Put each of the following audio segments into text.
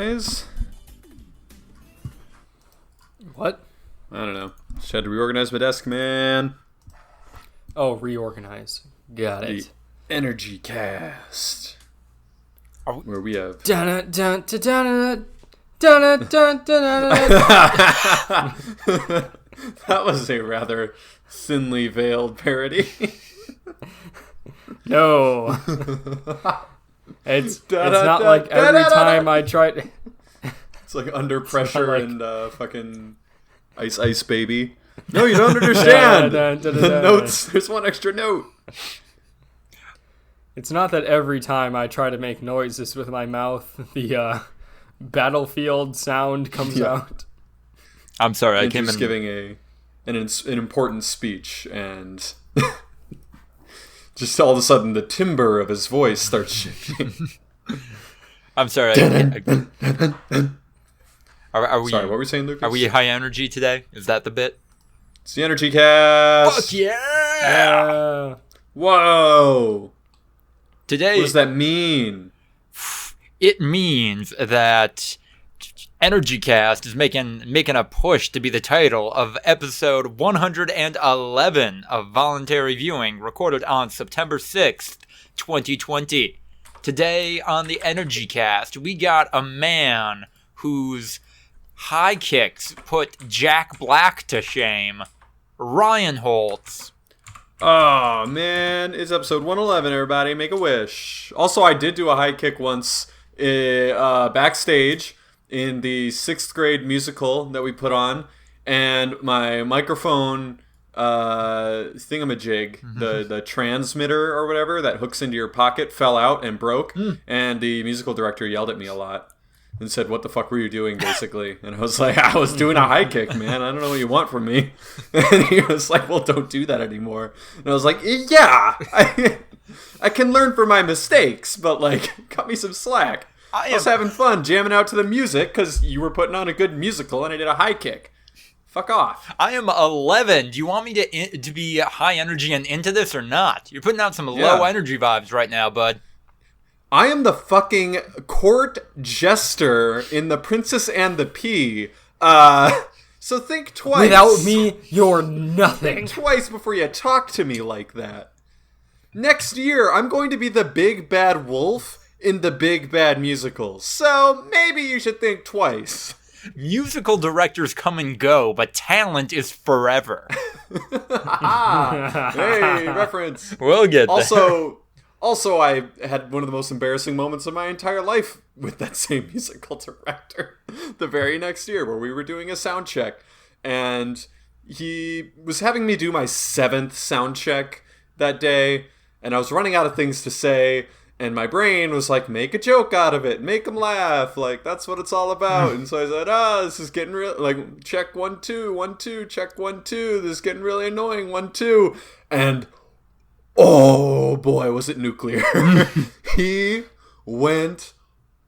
reorganize? What? I don't know. Just had to reorganize my desk, man. Oh, reorganize. Got it. The Energy Cast. Where we have... Dun dun dun dun dun dun dun. That was a rather thinly veiled parody. No. It's not like every time I try... It's like Under Pressure like... and fucking Ice Baby. No, you don't understand. The notes. There's one extra note. It's not that every time I try to make noises with my mouth, the battlefield sound comes out. I'm sorry, I came in giving an important speech, and just all of a sudden the timbre of his voice starts shifting. I'm sorry. Are we? Sorry, what were we saying, Lucas? Are we high energy today? Is that the bit? It's the Energy Cast. Fuck yeah! Whoa! Today, what does that mean? It means that Energy Cast is making a push to be the title of episode 111 of Voluntary Viewing, recorded on September 6th, 2020. Today on the Energy Cast, we got a man whose high kicks put Jack Black to shame. Ryan Holtz. Oh, man. It's episode 111, everybody. Make a wish. Also, I did do a high kick once backstage in the 6th grade musical that we put on, and my microphone thingamajig, the transmitter or whatever that hooks into your pocket, fell out and broke, and the musical director yelled at me a lot and said, "What the fuck were you doing?" basically. And I was like, "I was doing a high kick, man. I don't know what you want from me." And he was like, "Well, don't do that anymore." And I was like, "Yeah, I can learn from my mistakes, but like, cut me some slack." I was having fun jamming out to the music because you were putting on a good musical and I did a high kick. Fuck off. I am 11. Do you want me to be high energy and into this or not? You're putting out some low energy vibes right now, bud. I am the fucking court jester in The Princess and the Pea. So think twice. Without me, you're nothing. Think twice before you talk to me like that. Next year, I'm going to be the big bad wolf in the big bad musical. So maybe you should think twice. Musical directors come and go, but talent is forever. Hey, reference. We'll get there. Also, I had one of the most embarrassing moments of my entire life with that same musical director the very next year, where we were doing a sound check, and he was having me do my 7th sound check that day, and I was running out of things to say, and my brain was like, make a joke out of it, make them laugh, like, that's what it's all about. And so I said, this is getting real, like, check 1 2 1 2, check 1 2, this is getting really annoying, 1 2, and oh boy, was it nuclear. He went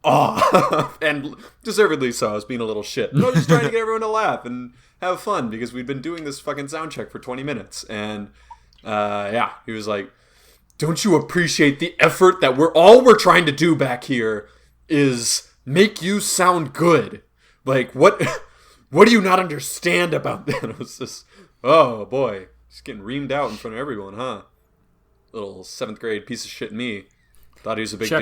off, and deservedly so. I was being a little shit, but I was just trying to get everyone to laugh and have fun, because we'd been doing this fucking sound check for 20 minutes, and he was like, "Don't you appreciate the effort that we're trying to do back here is make you sound good? Like, what do you not understand about that?" It was just, oh boy, just getting reamed out in front of everyone, huh? Little 7th grade piece of shit me thought he was a big deal.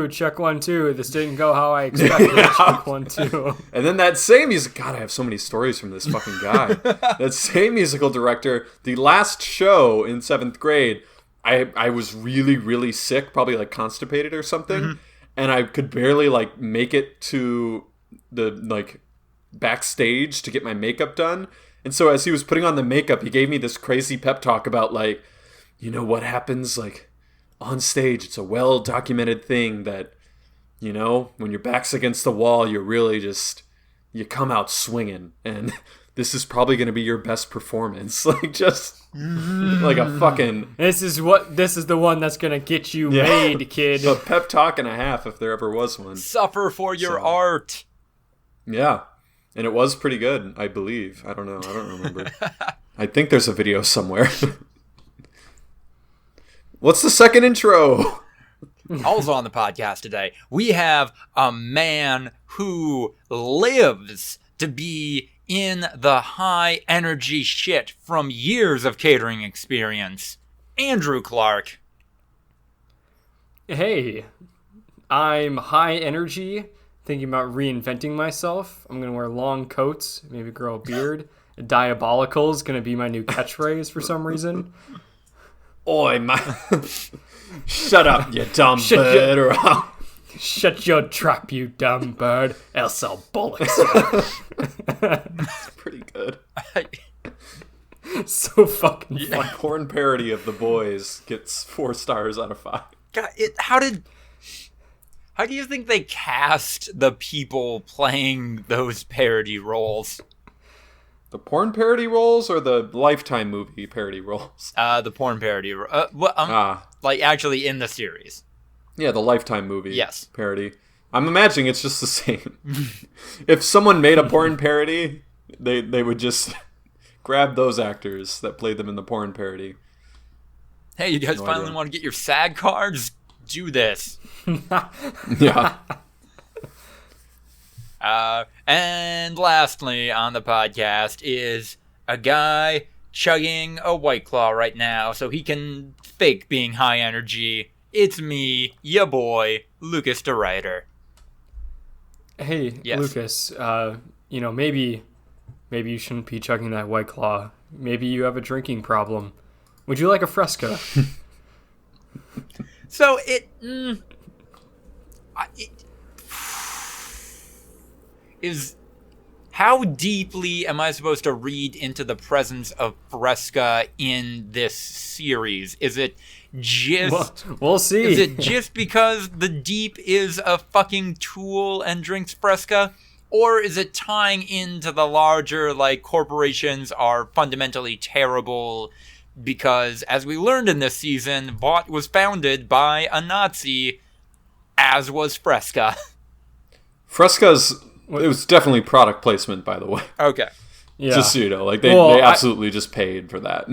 Check 1 2. This didn't go how I expected. Check 1 2. And then that same music, God, I have so many stories from this fucking guy. That same musical director, the last show in 7th grade, I was really, really sick, probably like constipated or something, and I could barely like make it to the like backstage to get my makeup done. And so as he was putting on the makeup, he gave me this crazy pep talk about like, you know what happens like on stage, it's a well-documented thing that, you know, when your back's against the wall, you're really just, you come out swinging, and this is probably going to be your best performance. Like, just like a fucking... This is the one that's going to get you made, kid. A pep talk and a half, if there ever was one. Suffer for your art. Yeah. And it was pretty good, I believe. I don't know. I don't remember. I think there's a video somewhere. What's the second intro? Also on the podcast today, we have a man who lives to be in the high energy shit from years of catering experience, Andrew Clark. Hey, I'm high energy, thinking about reinventing myself. I'm going to wear long coats, maybe grow a beard. Diabolical is going to be my new catchphrase for some reason. Oi, man. Shut up, you dumb bird. Or I'll... Shut your trap, you dumb bird. Else I'll bollocks you. That's pretty good. So fucking funny. Porn parody of The Boys gets 4 stars out of 5. God, how do you think they cast the people playing those parody roles? The porn parody roles or the Lifetime movie parody roles? The porn parody. Like actually in the series. Yeah, the Lifetime movie yes. parody. I'm imagining it's just the same. If someone made a porn parody, they would just grab those actors that played them in the porn parody. Hey, you guys finally want to get your SAG cards? Do this. Yeah. And lastly on the podcast is a guy chugging a White Claw right now so he can fake being high energy. It's me, ya boy, Lucas DeRuyter. Hey, yes. Lucas, maybe you shouldn't be chugging that White Claw. Maybe you have a drinking problem. Would you like a Fresca? So how deeply am I supposed to read into the presence of Fresca in this series? Is it just... We'll see. Is it just because the Deep is a fucking tool and drinks Fresca? Or is it tying into the larger, like, corporations are fundamentally terrible because, as we learned in this season, Vought was founded by a Nazi, as was Fresca. Fresca's... It was definitely product placement, by the way. Okay. Yeah. Just so you know, like they absolutely just paid for that.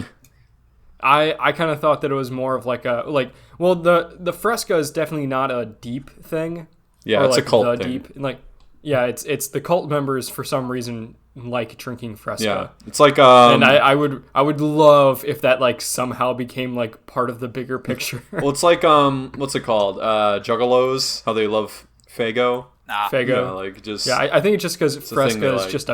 I kind of thought that it was more of the Fresca is definitely not a Deep thing. Yeah, it's a cult thing. Deep, it's the cult members for some reason like drinking Fresca. Yeah, it's like and I would love if that somehow became part of the bigger picture. Well, it's like what's it called? Juggalos, how they love Faygo. Faygo. Yeah, I think it's just because Fresca is just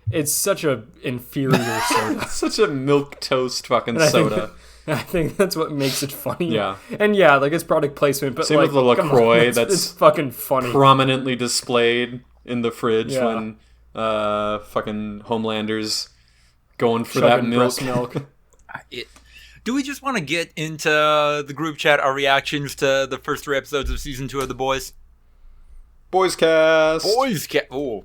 it's such a inferior soda. Such a milquetoast fucking soda. I think that's what makes it funny. Yeah. And it's product placement, but same with the LaCroix it's fucking funny. Prominently displayed in the fridge when fucking Homelander's going for that milk. Do we just want to get into the group chat, our reactions to the first 3 episodes of season 2 of The Boys? Boys cast. Oh.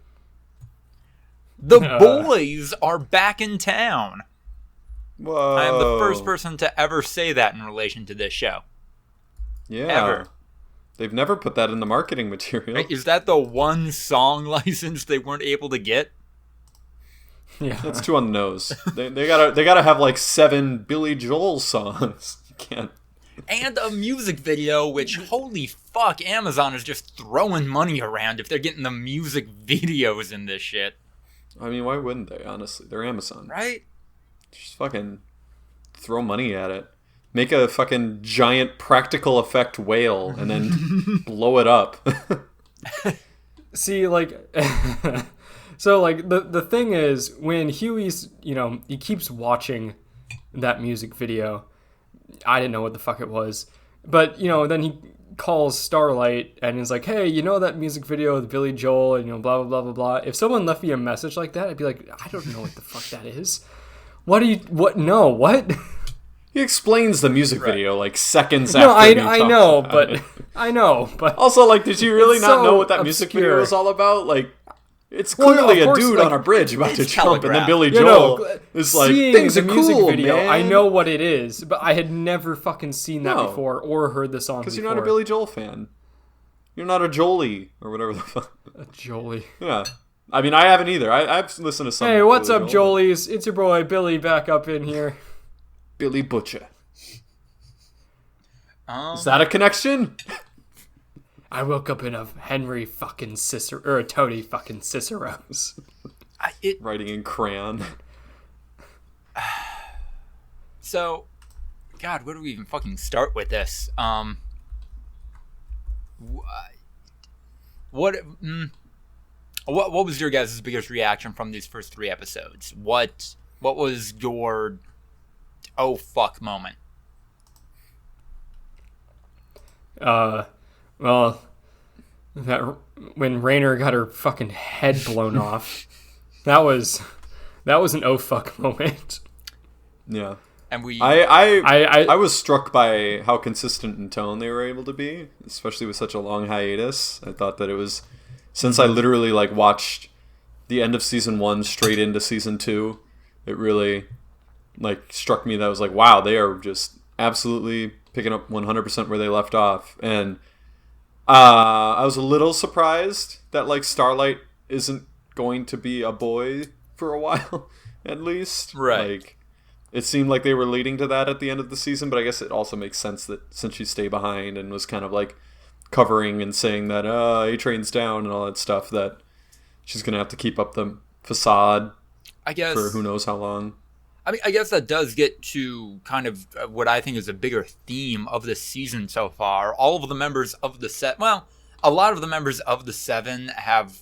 The boys are back in town. Whoa. I am the first person to ever say that in relation to this show. Yeah. Ever. They've never put that in the marketing material. Right? Is that the one song license they weren't able to get? Yeah. That's too on the nose. They gotta have 7 Billy Joel songs. You can't. And a music video, which, holy fuck, Amazon is just throwing money around if they're getting the music videos in this shit. I mean, why wouldn't they, honestly? They're Amazon. Right? Just fucking throw money at it. Make a fucking giant practical effect whale and then blow it up. See, so, the thing is, when Huey's, he keeps watching that music video... I didn't know what the fuck it was. But, then he calls Starlight and is like, hey, that music video with Billy Joel and, blah, blah, blah, blah, blah. If someone left me a message like that, I'd be like, I don't know what the fuck that is. What? He explains the music video, seconds no, after I know, but... Also, did you really not know what that obscure. music video was all about? It's clearly a dude on a bridge about to jump, and then Billy Joel is things are cool, video, man. I know what it is, but I had never fucking seen that before or heard the song before. Because you're not a Billy Joel fan. You're not a Jolie, or whatever the fuck. A Jolie. Yeah. I mean, I haven't either. I've listened to some. Hey, what's up, Jolies? It's your boy, Billy, back up in here. Billy Butcher. Is that a connection? I woke up in a Henry fucking Cicero, or a Tony fucking Cicero's. Writing in crayon. So, God, where do we even fucking start with this? What was your guys' biggest reaction from these first 3 episodes? What was your oh fuck moment? Well, that when Raynor got her fucking head blown off, that was an oh fuck moment. Yeah. And I was struck by how consistent in tone they were able to be, especially with such a long hiatus. I thought that it was, since I literally watched the end of season 1 straight into season 2, it really struck me that I was wow, they are just absolutely picking up 100% where they left off. And I was a little surprised that Starlight isn't going to be a boy for a while, at least. Right. It seemed like they were leading to that at the end of the season, but I guess it also makes sense that since she stayed behind and was kind of covering and saying that A-Train's down and all that stuff, that she's going to have to keep up the facade, I guess, for who knows how long. I mean, I guess that does get to kind of what I think is a bigger theme of this season so far. All of the members of the a lot of the members of the 7 have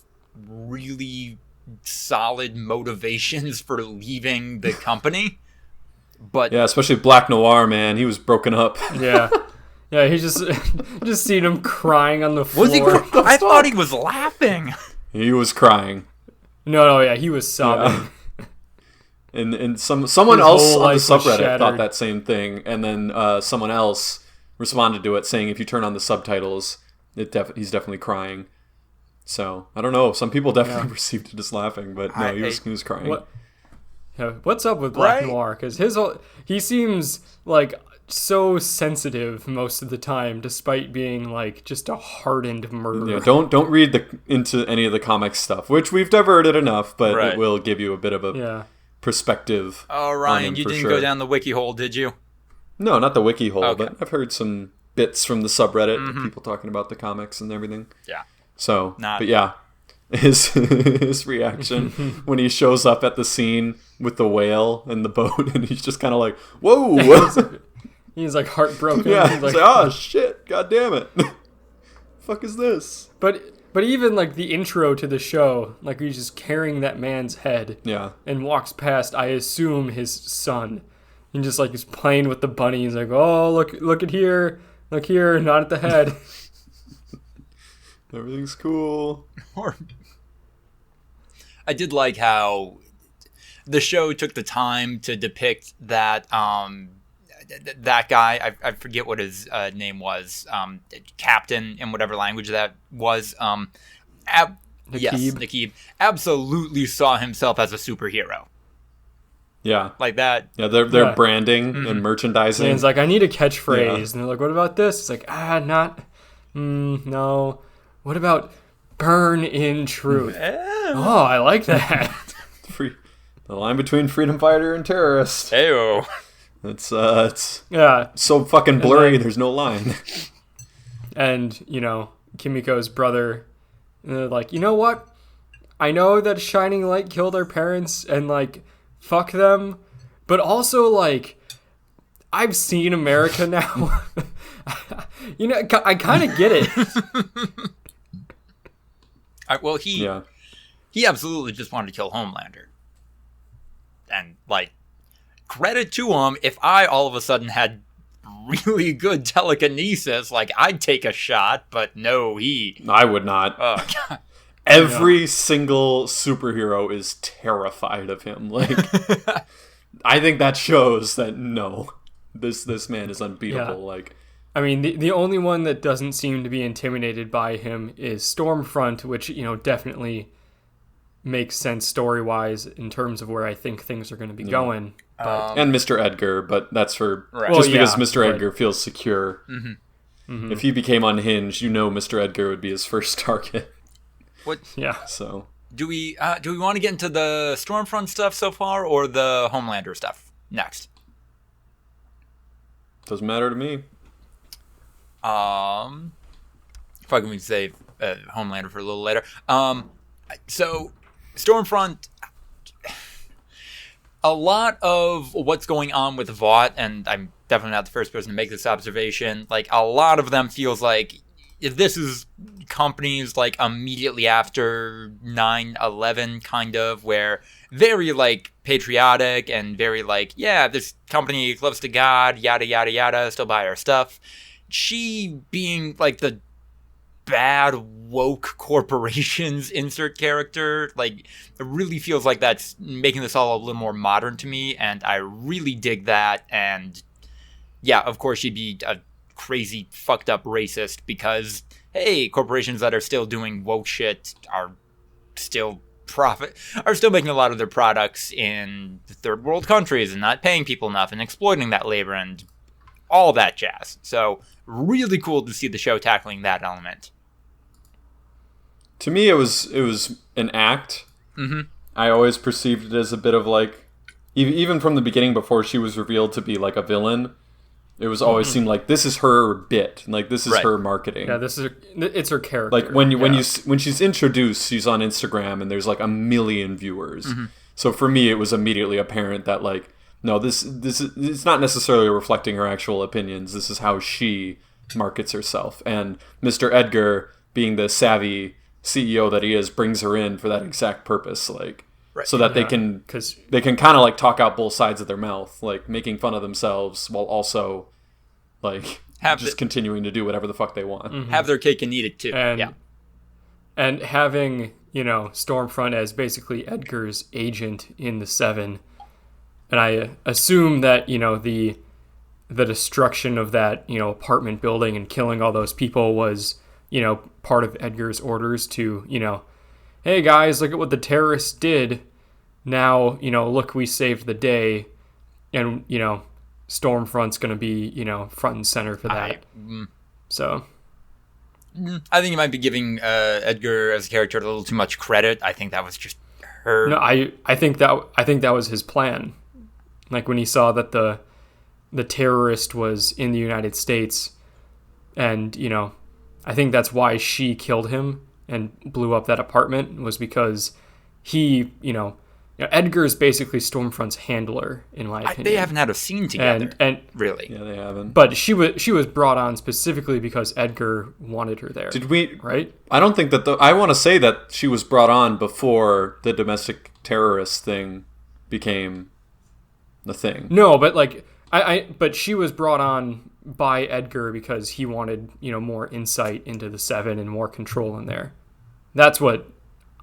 really solid motivations for leaving the company. But yeah, especially Black Noir, man. He was broken up. Yeah. Yeah, he just seen him crying on the floor. Was he? I thought he was laughing. He was crying. No, yeah, he was sobbing. Yeah. And someone else on the subreddit thought shattered. that same thing, and then someone else responded to it saying if you turn on the subtitles, he's definitely crying. So I don't know. Some people definitely received it as laughing, but no, he was crying. What's up with Black Right? Noir? Because he seems so sensitive most of the time, despite being just a hardened murderer. Yeah, don't read into any of the comic stuff, which we've diverted enough, but Right. it will give you a bit of a perspective. Oh, on Ryan, him you for didn't sure. go down the wiki hole, did you? No, not the wiki hole, Okay. but I've heard some bits from the subreddit of people talking about the comics and everything. Yeah. So, Not- but yeah, his reaction when he shows up at the scene with the whale and the boat, and he's just kind of like, "Whoa!" He's heartbroken. Yeah, He's he's like, "Oh shit! God damn it! Fuck is this?" But even the intro to the show, he's just carrying that man's head. Yeah, And walks past, I assume, his son. And just he's playing with the bunny. He's like, oh, look at here. Look here, not at the head. everything's cool. I did like how the show took the time to depict that that guy. I forget what his name was. Captain in whatever language that was. Yes, Nakib absolutely saw himself as a superhero. Yeah, Like that. yeah. Their branding and merchandising. And he's like, I need a catchphrase. Yeah. And they're like, what about this? It's like, no. What about burn in truth? Oh, I like that. The line between freedom fighter and terrorist. Heyo. It's Yeah. so fucking blurry. There's no line. And, Kimiko's brother, they're like, you know what? I know that Shining Light killed our parents and, fuck them. But also, I've seen America now. I kind of get it. Well, he absolutely just wanted to kill Homelander. And, credit to him, if I all of a sudden had really good telekinesis, I'd take a shot, but no, I would not. Oh, God. Every single superhero is terrified of him. I think that shows that no, this man is unbeatable. Yeah. I mean, the only one that doesn't seem to be intimidated by him is Stormfront, which, definitely makes sense story-wise in terms of where I think things are going to be going. But, and Mr. Edgar, but that's for Right. just Well, because yeah, Mr. but- Edgar feels secure. If he became unhinged, Mr. Edgar would be his first target. What yeah. So do we want to get into the Stormfront stuff so far, or the Homelander stuff next? doesn't matter to me. For fucking we save Homelander for a little later. So Stormfront, a lot of what's going on with Vought, and I'm definitely not the first person to make this observation, like a lot of them feels like if this is companies like immediately after 9/11 kind of, where very like patriotic and very like, yeah, this company close to God, yada yada yada, still buy our stuff. She being like the bad woke corporations insert character, like it really feels like that's making this all a little more modern to me, and I really dig that. And yeah, of course she'd be a crazy fucked up racist because hey, corporations that are still doing woke shit are still making a lot of their products in third world countries and not paying people enough and exploiting that labor and all that jazz. So really cool to see the show tackling that element. To me, it was an act. Mm-hmm. I always perceived it as a bit of like, even from the beginning before she was revealed to be like a villain, it was always seemed like this is her bit, like this is her marketing. Yeah, it's her character. Like when she's introduced, she's on Instagram and there's like 1 million viewers. Mm-hmm. So for me, it was immediately apparent that like, no, this is it's not necessarily reflecting her actual opinions. This is how she markets herself. And Mr. Edgar, being the savvy CEO that he is, brings her in for that exact purpose, like so that they can kind of like talk out both sides of their mouth, like making fun of themselves while also like continuing to do whatever the fuck they want. Mm-hmm. Have their cake and eat it too. And having, Stormfront as basically Edgar's agent in the Seven. And I assume that, the destruction of that, apartment building and killing all those people was, part of Edgar's orders to, hey guys, look at what the terrorists did. Now, look, we saved the day. And, Stormfront's going to be, front and center for that. So I think you might be giving Edgar as a character a little too much credit. I think that was just her. No, I think that was his plan. Like when he saw that the terrorist was in the United States, and I think that's why she killed him and blew up that apartment, was because he, Edgar's basically Stormfront's handler, in my opinion. They haven't had a scene together, and really. Yeah, they haven't. But she was brought on specifically because Edgar wanted her there. Did we? Right? I don't think that. I want to say that she was brought on before the domestic terrorist thing became the thing. No, but like but she was brought on by Edgar because he wanted, more insight into the Seven and more control in there. That's what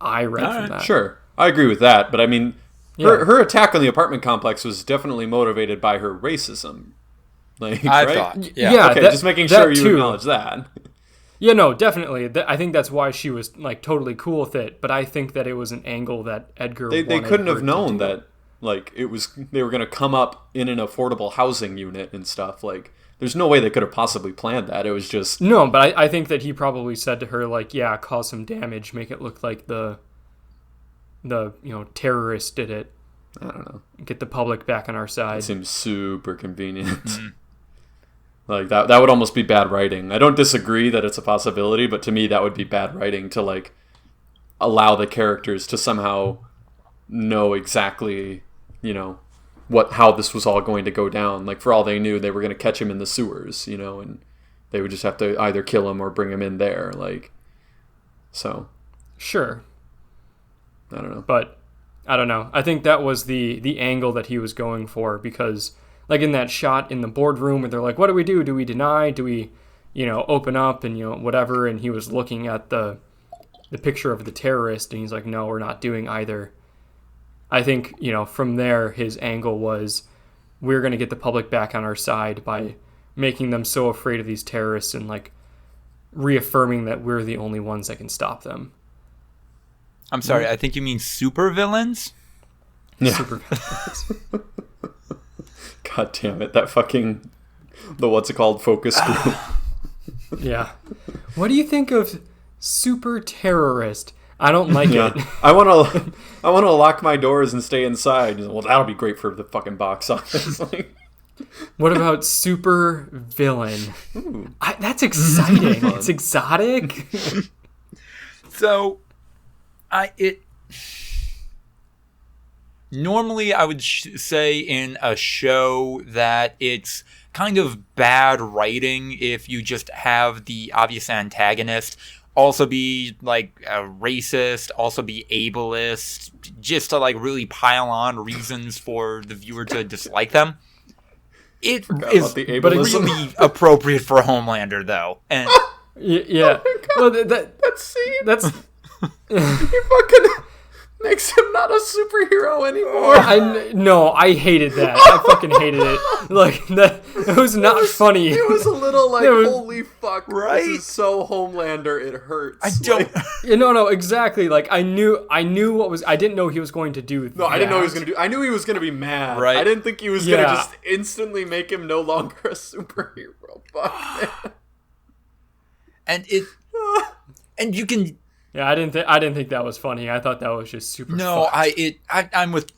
I read from that. Sure. I agree with that, but I mean, her attack on the apartment complex was definitely motivated by her racism. Like, I thought. Yeah. Okay, just making sure you acknowledge that. Yeah, no, definitely. I think that's why she was like totally cool with it, but I think that it was an angle that Edgar They couldn't have known that like they were going to come up in an affordable housing unit and stuff. Like, there's no way they could have possibly planned that. It was just... No, but I think that he probably said to her, like, yeah, cause some damage, make it look like the terrorist did it. I don't know. Get the public back on our side. It seems super convenient. Mm-hmm. Like, that would almost be bad writing. I don't disagree that it's a possibility, but to me that would be bad writing to, like, allow the characters to somehow know exactly, how this was all going to go down. Like, for all they knew, they were going to catch him in the sewers, and they would just have to either kill him or bring him in there. Like, so. Sure. I don't know. But, I don't know. I think that was the angle that he was going for, because, like, in that shot in the boardroom where they're like, what do we do? Do we deny? Do we, open up and, whatever? And he was looking at the picture of the terrorist, and he's like, no, we're not doing either. I think, from there, his angle was, we're going to get the public back on our side by making them so afraid of these terrorists and, like, reaffirming that we're the only ones that can stop them. I'm sorry, I think you mean super villains? Yeah. Super villains. God damn it, that fucking... what's it called? Focus group. Yeah. What do you think of super terrorist? I don't like it. I want to lock my doors and stay inside. Well, that'll be great for the fucking box office. Like, What about super villain? That's exciting. It's exotic. So, normally I would say in a show that it's kind of bad writing if you just have the obvious antagonist also be like a racist, also be ableist, just to like really pile on reasons for the viewer to dislike them. It is really appropriate for Homelander, though. And yeah, well, that's he fucking makes him not a superhero anymore. I hated that. I fucking hated it. Like that, it was not funny. It was a little like, holy fuck, right? This is so Homelander, it hurts. I don't. No, exactly. Like I knew what was. I didn't know he was going to do. No, I didn't know he was going to do. I knew he was going to be mad. Right. I didn't think he was going to just instantly make him no longer a superhero. Fuck, man. And you can. Yeah, I didn't think that was funny. I thought that was just super. No, fucked.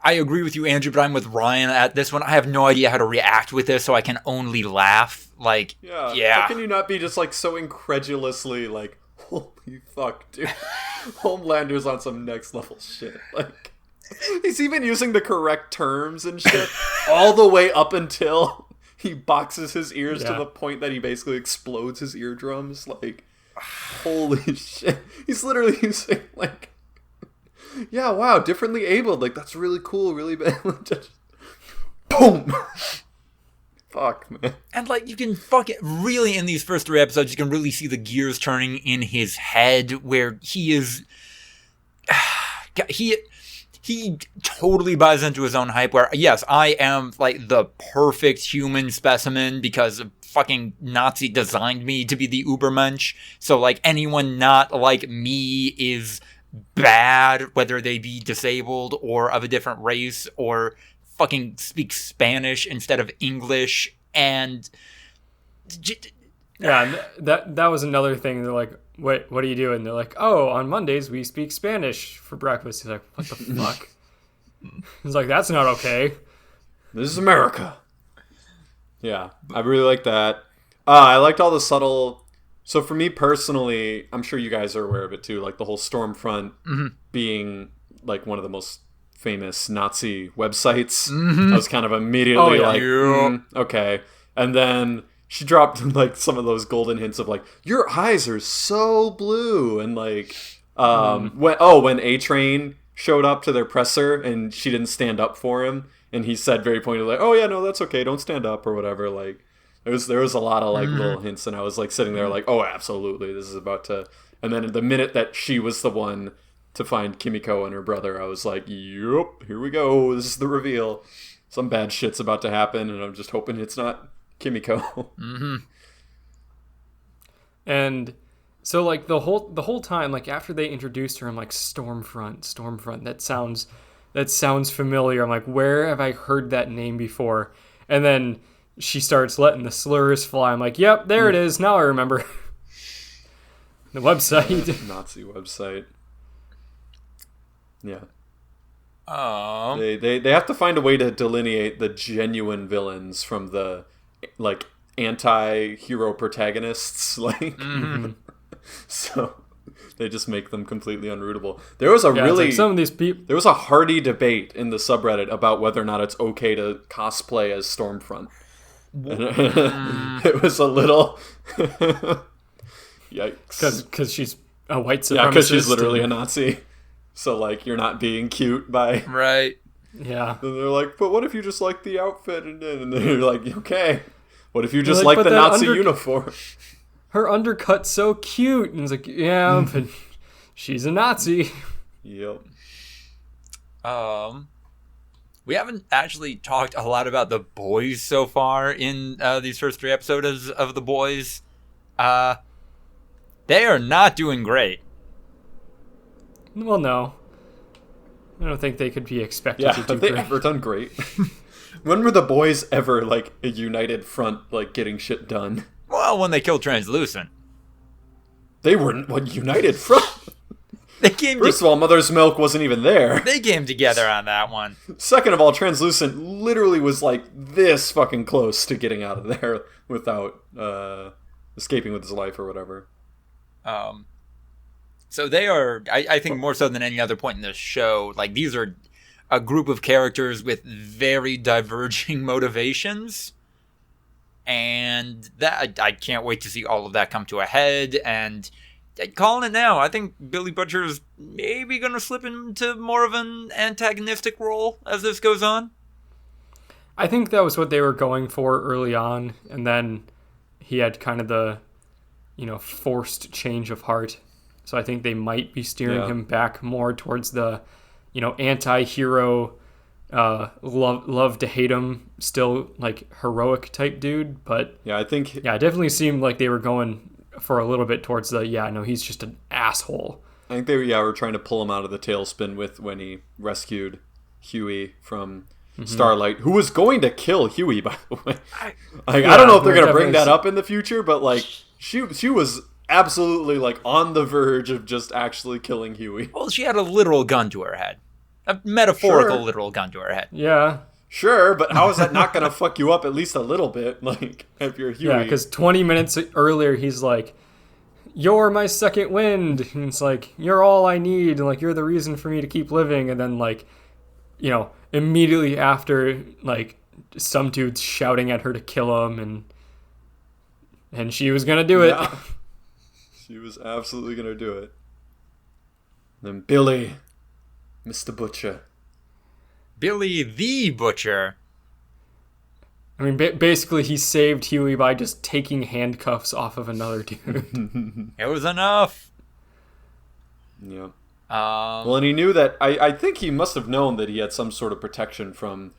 I agree with you, Andrew, but I'm with Ryan at this one. I have no idea how to react with this, so I can only laugh. Like, yeah. How can you not be just like so incredulously like, holy fuck, dude? Homelander's on some next level shit. Like, he's even using the correct terms and shit all the way up until he boxes his ears to the point that he basically explodes his eardrums. Like, holy shit. He's literally using, like, yeah, wow, differently abled. Like, that's really cool, really bad. Just, boom! Fuck, man. And, like, you can really, in these first 3 episodes, you can really see the gears turning in his head where he is... He totally buys into his own hype where, yes, I am, like, the perfect human specimen because fucking Nazi designed me to be the Ubermensch. So, like, anyone not like me is bad, whether they be disabled or of a different race or fucking speak Spanish instead of English. And... yeah, that was another thing. They're like, what do you do? And they're like, oh, on Mondays we speak Spanish for breakfast. He's like, what the fuck? He's like, that's not okay. This is America. Yeah, I really like that. I liked all the subtle... So for me personally, I'm sure you guys are aware of it too, like the whole Stormfront being like one of the most famous Nazi websites. I was kind of immediately okay. And then... she dropped like some of those golden hints of like, your eyes are so blue, and like when A-Train showed up to their presser and she didn't stand up for him, and he said very pointedly like, oh yeah, no, that's okay, don't stand up or whatever. Like there was a lot of like little hints, and I was like sitting there like, oh, absolutely, this is about to. And then the minute that she was the one to find Kimiko and her brother, I was like, yup, here we go, this is the reveal. Some bad shit's about to happen, and I'm just hoping it's not Kimiko. And so like the whole time, like after they introduced her, I'm like, Stormfront, that sounds familiar. I'm like, where have I heard that name before? And then she starts letting the slurs fly. I'm like, yep, there it is, now I remember. The website. Nazi website. Yeah. Oh. They have to find a way to delineate the genuine villains from the like anti-hero protagonists, like so they just make them completely unrootable. There was like some of these people. There was a hearty debate in the subreddit about whether or not it's okay to cosplay as Stormfront. It was a little yikes, because she's a white supremacist. Yeah, because she's literally a Nazi. So like you're not being cute by right. Yeah. And they're like, but what if you just like the outfit? And they're like, okay. What if you just like the Nazi uniform? Her undercut's so cute. And it's like, yeah, but she's a Nazi. Yep. We haven't actually talked a lot about the boys so far in these first 3 episodes of The Boys. They are not doing great. Well, no. I don't think they could be expected to do have they great. ever done great? When were the boys ever like a united front, like getting shit done? Well, when they killed Translucent. They weren't united front. They came. First of all, Mother's Milk wasn't even there. They came together on that one. Second of all, Translucent literally was like this fucking close to getting out of there without escaping with his life or whatever. So they are, I think more so than any other point in this show, like these are a group of characters with very diverging motivations. And that I can't wait to see all of that come to a head. And calling it now, I think Billy Butcher is maybe going to slip into more of an antagonistic role as this goes on. I think that was what they were going for early on, and then he had kind of the, forced change of heart. So I think they might be steering him back more towards the, anti-hero, love to hate him, still like heroic type dude. But yeah, I think it definitely seemed like they were going for a little bit towards the he's just an asshole. I think they were trying to pull him out of the tailspin with when he rescued Huey from Starlight, who was going to kill Huey, by the way. I don't know if they're going to bring that up in the future, but like she was absolutely like on the verge of just actually killing Huey. Well, she had a literal gun to her head. A metaphorical literal gun to her head. Yeah. Sure, but how is that not going to fuck you up at least a little bit? Like, if you're Huey. Yeah, because 20 minutes earlier, he's like, "You're my second wind." And it's like, "You're all I need." And like, "You're the reason for me to keep living." And then like, immediately after, like, some dude's shouting at her to kill him, and she was going to do it. She was absolutely going to do it. Then Billy, Mr. Butcher. Billy the Butcher. I mean, basically, he saved Huey by just taking handcuffs off of another dude. It was enough. Yeah. Well, and he knew that. I think he must have known that he had some sort of protection from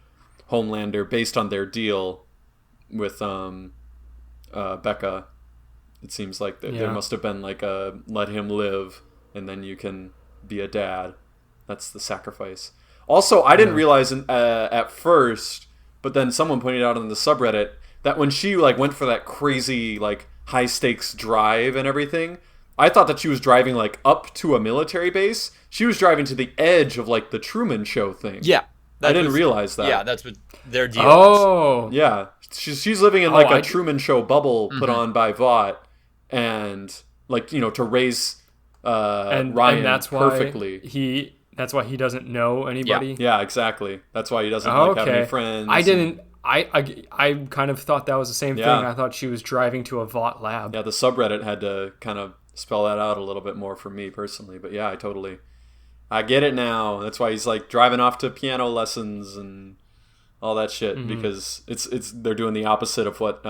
Homelander based on their deal with Becca. It seems like that there must have been like a let him live, and then you can be a dad. That's the sacrifice. Also, I didn't realize at first, but then someone pointed out on the subreddit that when she like went for that crazy like high stakes drive and everything, I thought that she was driving like up to a military base. She was driving to the edge of like the Truman Show thing. Yeah, I didn't realize that. Yeah, that's what their deal was. Yeah, she's living in like a Truman Show bubble put on by Vought, and like to raise Ryan and that's perfectly. That's why he doesn't know anybody. Yeah, exactly. That's why he doesn't have any friends. I kind of thought that was the same thing. I thought she was driving to a Vought lab. Yeah, the subreddit had to kind of spell that out a little bit more for me personally. But yeah, I get it now. That's why he's like driving off to piano lessons and all that shit, because they're doing the opposite of what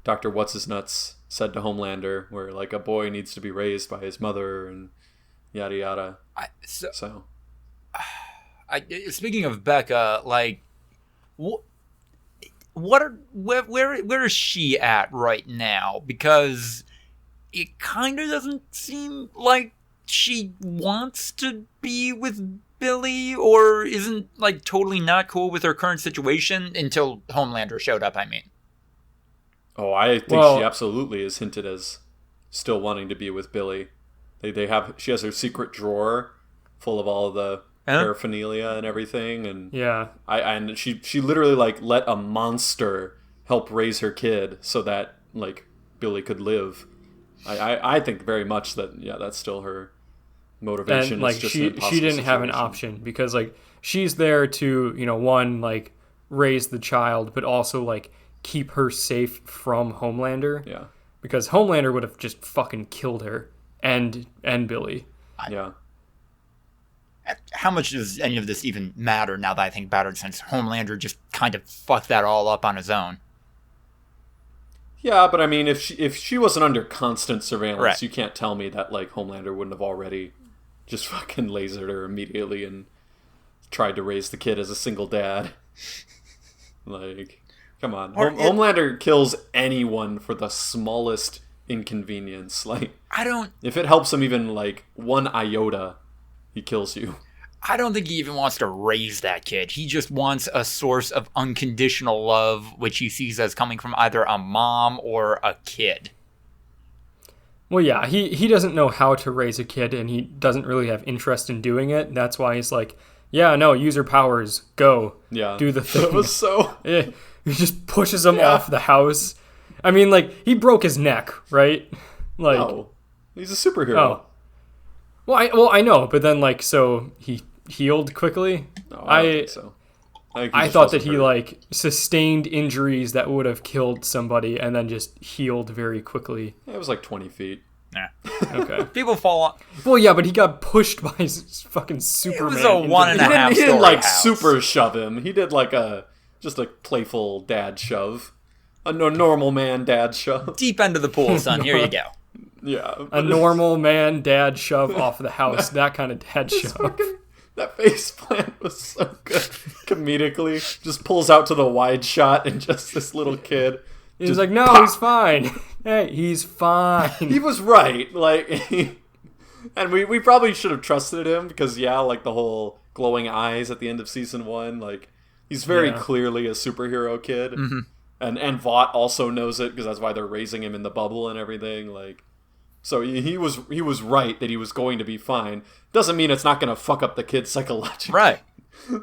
Dr. What's-His-Nuts said to Homelander, where like a boy needs to be raised by his mother and yada yada. Speaking of Becca, like, where is she at right now? Because it kind of doesn't seem like she wants to be with Billy, or isn't like totally not cool with her current situation until Homelander showed up. I mean, I think she absolutely is hinted as still wanting to be with Billy. She has her secret drawer full of all of the paraphernalia and everything, and and she literally like let a monster help raise her kid so that like Billy could live. I think very much that that's still her motivation. And like she didn't have an option, because like she's there to one, like raise the child, but also like keep her safe from Homelander. Yeah, because Homelander would have just fucking killed her and Billy. Yeah. How much does any of this even matter now that I think about it, since Homelander just kind of fucked that all up on his own? Yeah, but I mean, if she wasn't under constant surveillance, right, you can't tell me that like Homelander wouldn't have already just fucking lasered her immediately and tried to raise the kid as a single dad. Like, come on. Homelander kills anyone for the smallest inconvenience. Like, if it helps him even like one iota, he kills you. I don't think he even wants to raise that kid. He just wants a source of unconditional love, which he sees as coming from either a mom or a kid. Well, yeah, he doesn't know how to raise a kid, and he doesn't really have interest in doing it. That's why he's like, yeah, no, use your powers, go, do the thing. It was so... Yeah, he just pushes him off the house. I mean, like, he broke his neck, right? Like, No, he's a superhero. Oh. Well, I know, but then, like, so he healed quickly? No, I don't think so. I thought that he, like, sustained injuries that would have killed somebody and then just healed very quickly. It was like 20 feet. Nah. Okay. People fall on. Well, yeah, but he got pushed by his fucking Superman. It was a one and a half He didn't story like house. super shove him. He did like just a playful dad shove. A normal man dad shove. Deep end of the pool, son. Here you go. Yeah. A normal man dad shove off the house. That kind of dad shove. That face plant was so good. Comedically. Just pulls out to the wide shot and just this little kid. He's just like, no, pop! he's fine. Hey, he's fine. He was right. Like, and we probably should have trusted him because, yeah, like the whole glowing eyes at the end of season 1. Like, he's very clearly a superhero kid. Mm-hmm. And Vought also knows it because that's why they're raising him in the bubble and everything. Like, so he was right that he was going to be fine. Doesn't mean it's not going to fuck up the kid psychologically. Right.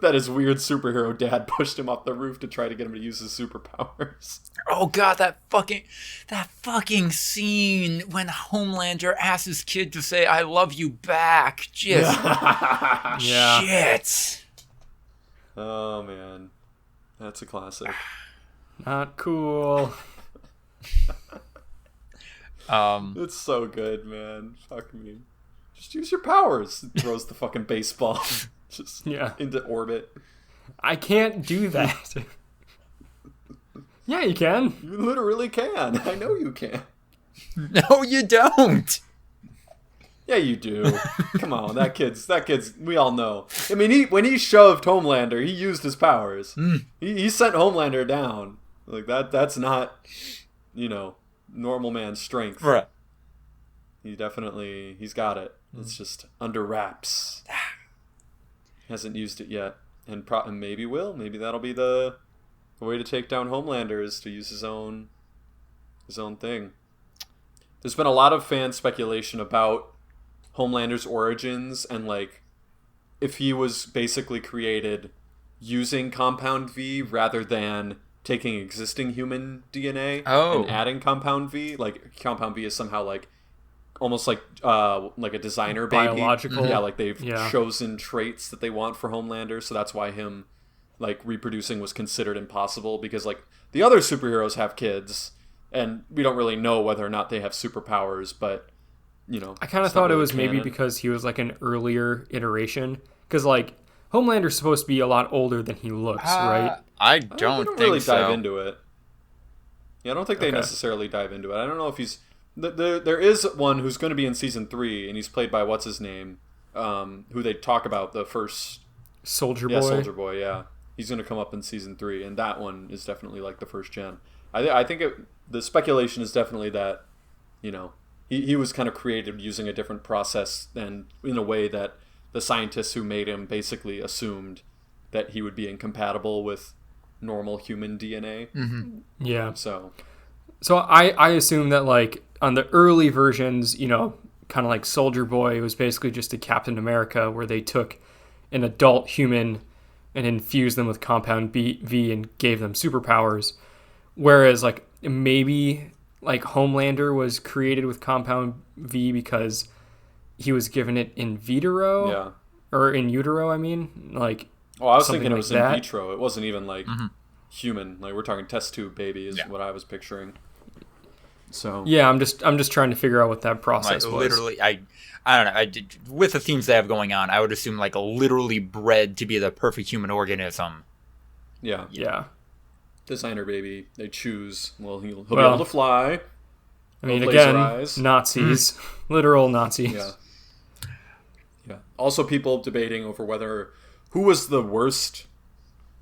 That his weird superhero dad pushed him off the roof to try to get him to use his superpowers. Oh god, that fucking scene when Homelander asks his kid to say "I love you" back. Just Yeah. shit. Oh man, that's a classic. Not cool. It's so good, man. Fuck me. Just use your powers. Throws the fucking baseball just into orbit. I can't do that. Yeah, you can. You literally can. I know you can. No, you don't. Yeah, you do. Come on, that kid's. We all know. I mean, when he shoved Homelander, he used his powers. He sent Homelander down. Like that. That's not, normal man's strength. Right. He's got it. It's just under wraps. Hasn't used it yet, and maybe will. Maybe that'll be the way to take down Homelander is to use his own thing. There's been a lot of fan speculation about Homelander's origins and like if he was basically created using Compound V rather than taking existing human DNA and adding Compound V. Like Compound V is somehow like almost like a designer baby. Biological. Yeah, like they've chosen traits that they want for Homelander, so that's why him like reproducing was considered impossible because like the other superheroes have kids and we don't really know whether or not they have superpowers, but I kind of thought it was maybe because he was like an earlier iteration because like Homelander's supposed to be a lot older than he looks, right? I don't don't really think so. dive into it. Yeah, I don't think they necessarily dive into it. I don't know if he's there is one who's going to be in season 3 and he's played by what's his name, who they talk about the first Soldier Boy. Yeah, Soldier Boy. Yeah, he's going to come up in season 3, and that one is definitely like the first gen. I think the speculation is definitely that he was kind of created using a different process and in a way that the scientists who made him basically assumed that he would be incompatible with normal human DNA. Mm-hmm. Yeah. So I assume that like on the early versions, kind of like Soldier Boy was basically just a Captain America where they took an adult human and infused them with Compound V and gave them superpowers. Whereas like maybe like Homelander was created with Compound V because he was given it in vitro. Yeah. Or in utero, I mean. Like I was thinking it like was that. in vitro. It wasn't even like human. Like we're talking test tube baby is what I was picturing. So yeah, I'm just trying to figure out what that process was. Literally, I don't know. With the themes they have going on, I would assume like literally bred to be the perfect human organism. Yeah. Yeah. Designer baby. They choose. Well, he'll be able to fly. I mean, laser again, eyes. Nazis. Literal Nazis. Yeah. Yeah. Also, people debating over who was the worst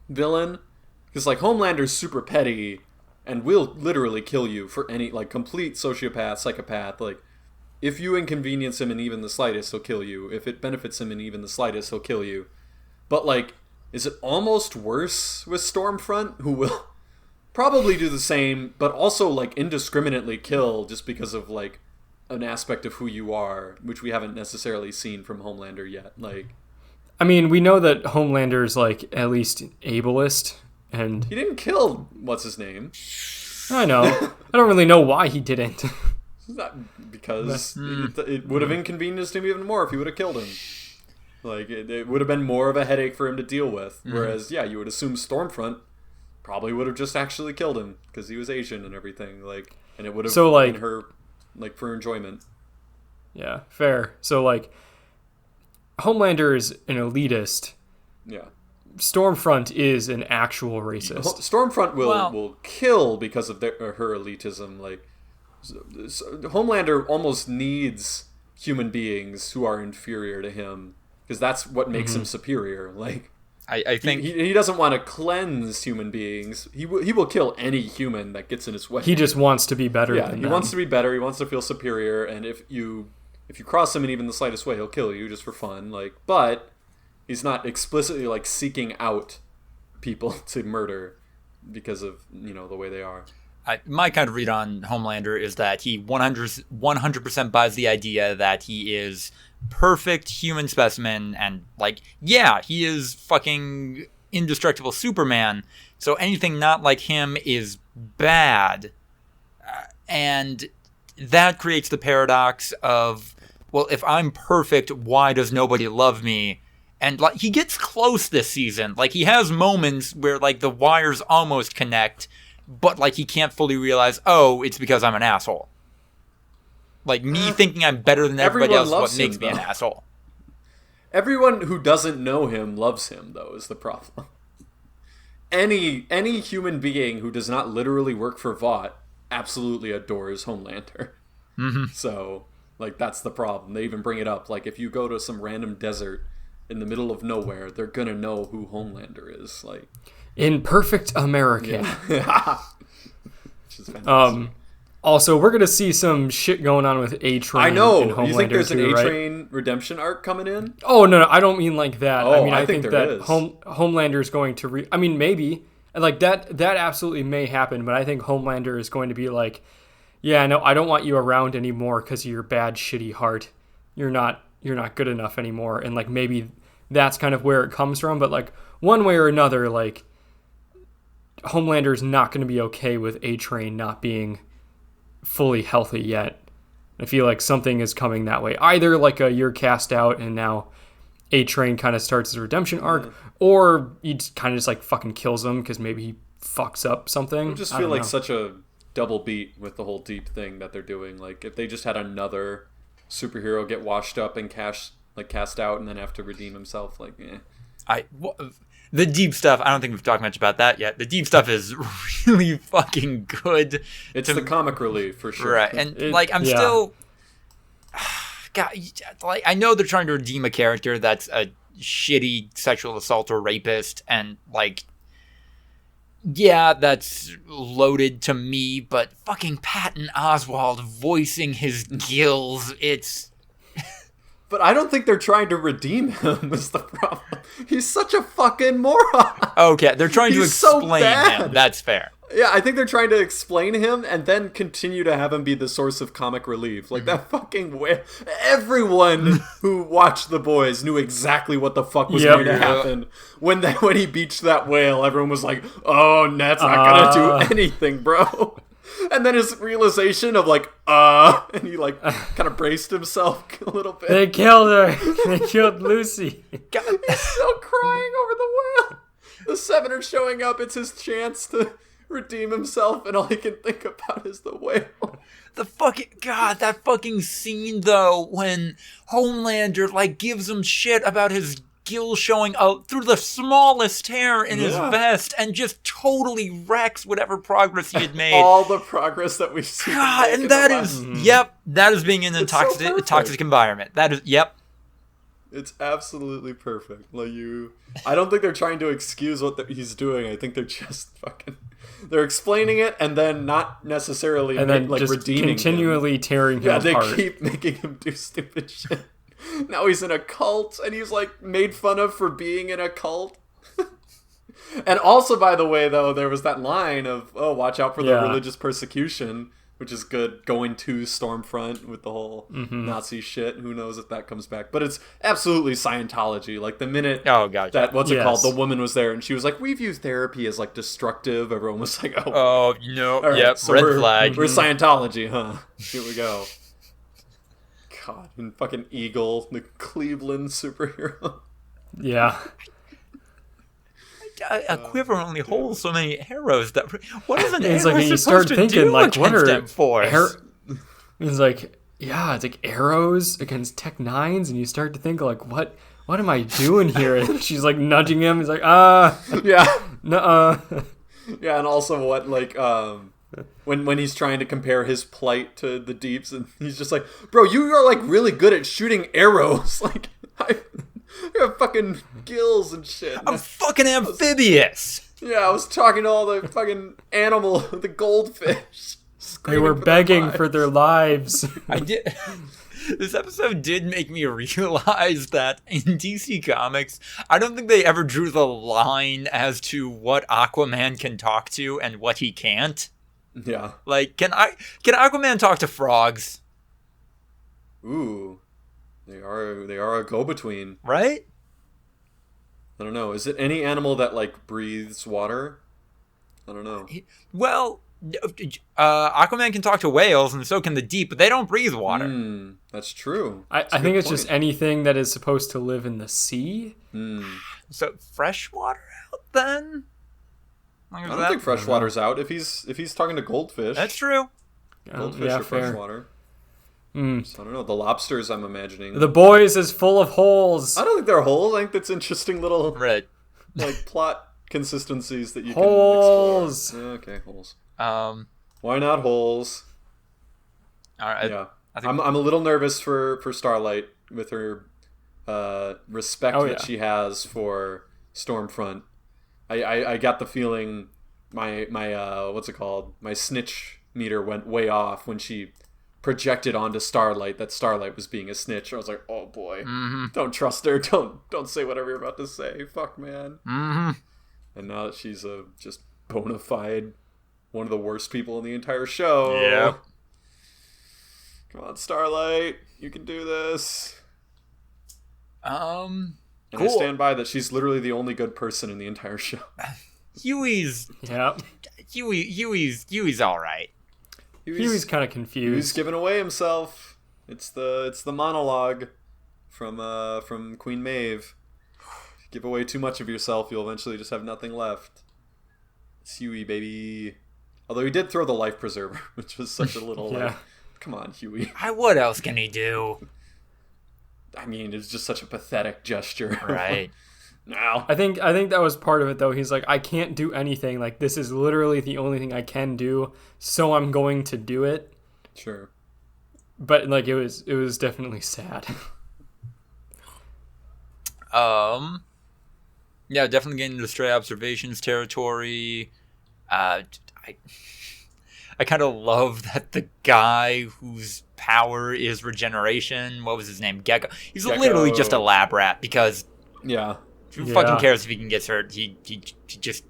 villain. Because, like, Homelander's super petty and will literally kill you for any, like, complete sociopath, psychopath. Like, if you inconvenience him in even the slightest, he'll kill you. If it benefits him in even the slightest, he'll kill you. But, like, is it almost worse with Stormfront, who will probably do the same, but also, like, indiscriminately kill just because of, like, an aspect of who you are, which we haven't necessarily seen from Homelander yet. Like, I mean, we know that Homelander's like at least ableist, and he didn't kill what's his name. I know. I don't really know why he didn't. Not because it would have inconvenienced him even more if he would have killed him. Like, it would have been more of a headache for him to deal with. Whereas, yeah, you would assume Stormfront probably would have just actually killed him because he was Asian and everything. Like, and it would have been her, like, for enjoyment. Yeah, fair. So, like, Homelander is an elitist. Yeah. Stormfront is an actual racist. Stormfront will kill because of her elitism. Like, Homelander almost needs human beings who are inferior to him because that's what makes him superior. Like, I think he doesn't want to cleanse human beings. He will kill any human that gets in his way. He just wants to be better. Yeah, than he them. wants to be better. He wants to feel superior. And if you cross him in even the slightest way, he'll kill you just for fun. Like, but he's not explicitly like seeking out people to murder because of the way they are. My kind of read on Homelander is that he 100% buys the idea that he is perfect human specimen, and like, yeah, he is fucking indestructible Superman, so anything not like him is bad. And that creates the paradox of, well, if I'm perfect, why does nobody love me? And like, he gets close this season. Like, he has moments where like the wires almost connect, but like he can't fully realize, oh, it's because I'm an asshole. Like, me thinking I'm better than everybody else is what makes me an asshole. Everyone who doesn't know him loves him, though, is the problem. Any human being who does not literally work for Vought absolutely adores Homelander. Mm-hmm. So, like, that's the problem. They even bring it up. Like, if you go to some random desert in the middle of nowhere, they're gonna know who Homelander is. Like, in perfect American. Yeah. Which is fantastic. Also, we're gonna see some shit going on with A-Train. I know. In Homelander, you think there's an A-Train right? redemption arc coming in? Oh no, I don't mean like that. Oh, I mean, I think that is. Homelander is going to. I mean, maybe like that. That absolutely may happen. But I think Homelander is going to be like, yeah, no, I don't want you around anymore because of your bad, shitty heart. You're not good enough anymore. And like maybe that's kind of where it comes from. But like one way or another, like Homelander is not going to be okay with A-Train not being fully healthy yet. I feel like something is coming that way. Either like you're cast out and now A-Train kind of starts his redemption arc, or he kind of just like fucking kills him because maybe he fucks up something. I just feel like such a double beat with the whole deep thing that they're doing. Like, if they just had another superhero get washed up and cast out and then have to redeem himself, like, The deep stuff, I don't think we've talked much about that yet. The deep stuff is really fucking good. It's the comic relief, for sure. Right, and I'm still... God, like, I know they're trying to redeem a character that's a shitty sexual assault or rapist, and, like, yeah, that's loaded to me, but fucking Patton Oswalt voicing his gills, it's... But I don't think they're trying to redeem him, is the problem. He's such a fucking moron. Okay, they're trying to explain him. That's fair. Yeah, I think they're trying to explain him and then continue to have him be the source of comic relief. Like, that fucking way. Everyone who watched The Boys knew exactly what the fuck was going to happen. When he beached that whale, everyone was like, oh, Ned's not going to do anything, bro. And then his realization of like, and he like kind of braced himself a little bit. They killed her. They killed Lucy. God, he's still crying over the whale. The Seven are showing up. It's his chance to redeem himself, and all he can think about is the whale. That fucking scene though, when Homelander like gives him shit about his gill showing out through the smallest hair in his vest and just totally wrecks whatever progress he had made. All the progress that we've seen. God, and that is being in a toxic environment. That is, It's absolutely perfect. Like, I don't think they're trying to excuse what he's doing. I think they're just they're explaining it and then not necessarily and then just redeeming continually tearing him apart. Yeah, they keep making him do stupid shit. Now he's in a cult, and he's, like, made fun of for being in a cult. And also, by the way, though, there was that line of, oh, watch out for the religious persecution. which is good. Going to Stormfront with the whole Nazi shit. Who knows if that comes back? But it's absolutely Scientology. Like the minute that the woman was there and she was like, "We view therapy as like destructive." Everyone was like, "Oh no, right, yep, so red flag." We're Scientology, huh? Here we go. God, and fucking Eagle, the Cleveland superhero. Yeah. A quiver only holds so many arrows. What is an arrow like, and you supposed start to thinking, do like, what are force? It's like, yeah, it's like arrows against Tech Nines, and you start to think like, what am I doing here? And she's like nudging him. He's like, yeah, nuh-uh. Yeah, and also what like when he's trying to compare his plight to the Deeps, and he's just like, bro, you are like really good at shooting arrows. Like, you have fucking gills and shit. I'm fucking amphibious. I was talking to all the fucking the goldfish. They were begging for their lives. I did. This episode did make me realize that in DC Comics, I don't think they ever drew the line as to what Aquaman can talk to and what he can't. Yeah. Like, can Aquaman talk to frogs? Ooh. They are a go-between. Right? I don't know. Is it any animal that, like, breathes water? I don't know. Well, Aquaman can talk to whales, and so can the deep, but they don't breathe water. That's true. I think it's just anything that is supposed to live in the sea. So fresh water out then? I don't think fresh water's out. If he's talking to goldfish. That's true. Goldfish are fresh water. So I don't know. The lobsters, I'm imagining. The boys is full of holes. I don't think they're holes. I think that's interesting little like plot consistencies that you holes. Can explore. Okay, holes. Why not holes? All right. Yeah. I'm a little nervous for Starlight with her respect that she has for Stormfront. I got the feeling my what's it called? My snitch meter went way off when she projected onto Starlight that Starlight was being a snitch. I was like, oh boy, don't trust her. Don't say whatever you're about to say. Fuck, man. And now that she's a just bona fide one of the worst people in the entire show. Yeah. Come on, Starlight, you can do this. And I stand by that she's literally the only good person in the entire show. Huey's all right. Huey's kind of confused. Huey's giving away himself. It's the monologue from Queen Maeve. If you give away too much of yourself, you'll eventually just have nothing left. It's Huey, baby. Although he did throw the life preserver, which was such a little like, come on, Huey. What else can he do? I mean, it's just such a pathetic gesture. Right. Now. I think that was part of it, though. He's like, I can't do anything. Like, this is literally the only thing I can do, so I'm going to do it. Sure. But, like, it was definitely sad. Yeah, definitely getting into stray observations territory. I kind of love that the guy whose power is regeneration, what was his name? Gecko. He's literally just a lab rat because who fucking cares if he can get hurt? He just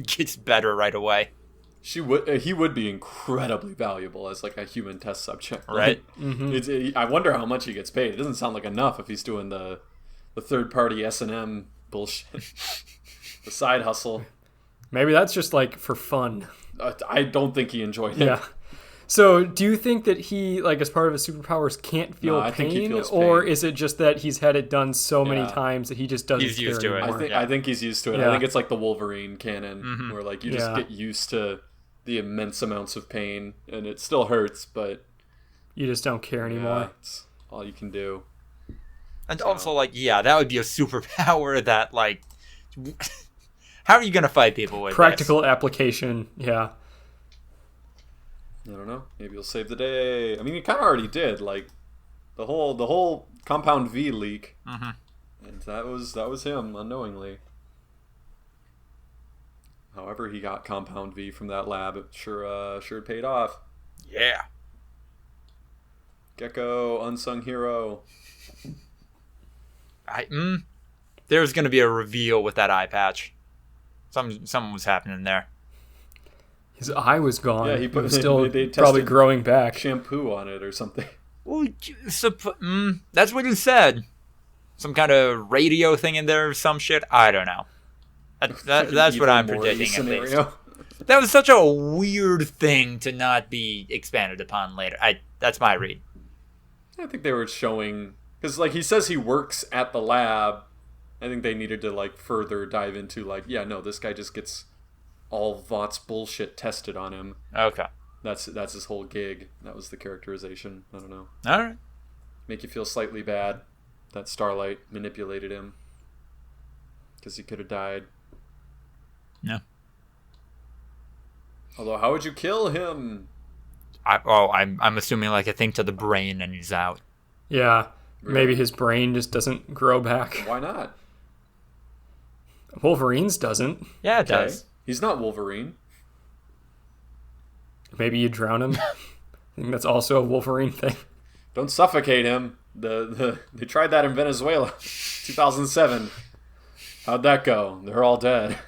gets better right away. He would be incredibly valuable as like a human test subject, right? I wonder how much he gets paid. It doesn't sound like enough if he's doing the third party S&M bullshit, the side hustle. Maybe that's just like for fun. I don't think he enjoyed it. Yeah. So, do you think that he, like, as part of his superpowers, can't feel pain? Think he feels or pain. is it just that he's had it done so many times that he just doesn't He's used to it. anymore? I think he's used to it. Yeah. I think it's like the Wolverine canon, where like you just get used to the immense amounts of pain, and it still hurts, but you just don't care anymore. It's all you can do. And also, like, that would be a superpower that, like, how are you gonna fight people with practical application? Yeah. I don't know. Maybe he'll save the day. I mean, he kind of already did. Like the whole Compound V leak, and that was him unknowingly. However, he got Compound V from that lab. It sure paid off. Yeah. Gecko, unsung hero. There's gonna be a reveal with that eye patch. Something was happening there. His eye was gone. Yeah, he was still they probably tested growing back. shampoo on it or something. Well, that's what you said. Some kind of radio thing in there or some shit. I don't know. That's what I'm predicting, at least. That was such a weird thing to not be expanded upon later. That's my read. I think they were showing... Because, like, he says he works at the lab. I think they needed to, like, further dive into, like, yeah, no, this guy just gets all Vought's bullshit tested on him. Okay. That's his whole gig. That was the characterization. I don't know. All right. Make you feel slightly bad that Starlight manipulated him. Because he could have died. No. Although, how would you kill him? I'm assuming like a thing to the brain and he's out. Yeah. Really? Maybe his brain just doesn't grow back. Why not? Wolverine's doesn't. Yeah, it does. He's not Wolverine. Maybe you drown him. I think that's also a Wolverine thing. Don't suffocate him. They tried that in Venezuela, 2007. How'd that go? They're all dead.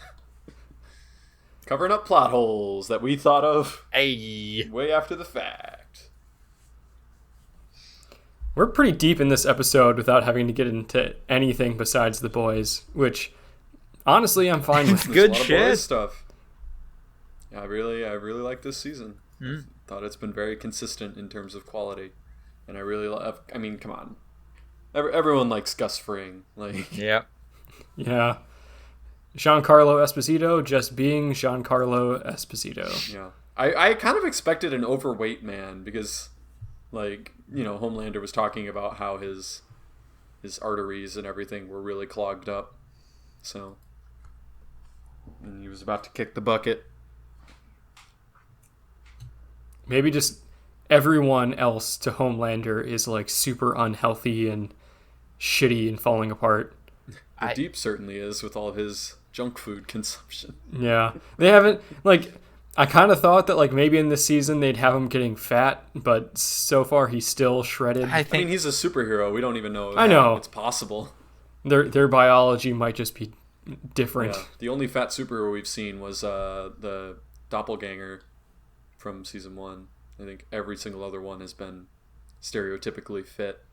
Covering up plot holes that we thought of way after the fact. We're pretty deep in this episode without having to get into anything besides the boys, which honestly I'm fine with. Good a lot shit. of boys stuff. Yeah, I really like this season. Thought it's been very consistent in terms of quality, and I really love. I mean, come on, everyone likes Gus Fring. Like, Yeah. Yeah. Giancarlo Esposito just being Giancarlo Esposito. yeah, I kind of expected an overweight man because, like, you know, Homelander was talking about how his arteries and everything were really clogged up, so, and he was about to kick the bucket. Maybe just everyone else to Homelander is like super unhealthy and shitty and falling apart. The Deep certainly is with all of his junk food consumption. Yeah. They haven't, like, I kind of thought that, like, maybe in this season they'd have him getting fat, but so far he's still shredded. I I think mean, he's a superhero. We don't even know if I know. it's possible. Their biology might just be different. Yeah. The only fat superhero we've seen was the doppelganger from season 1. I think every single other one has been stereotypically fit.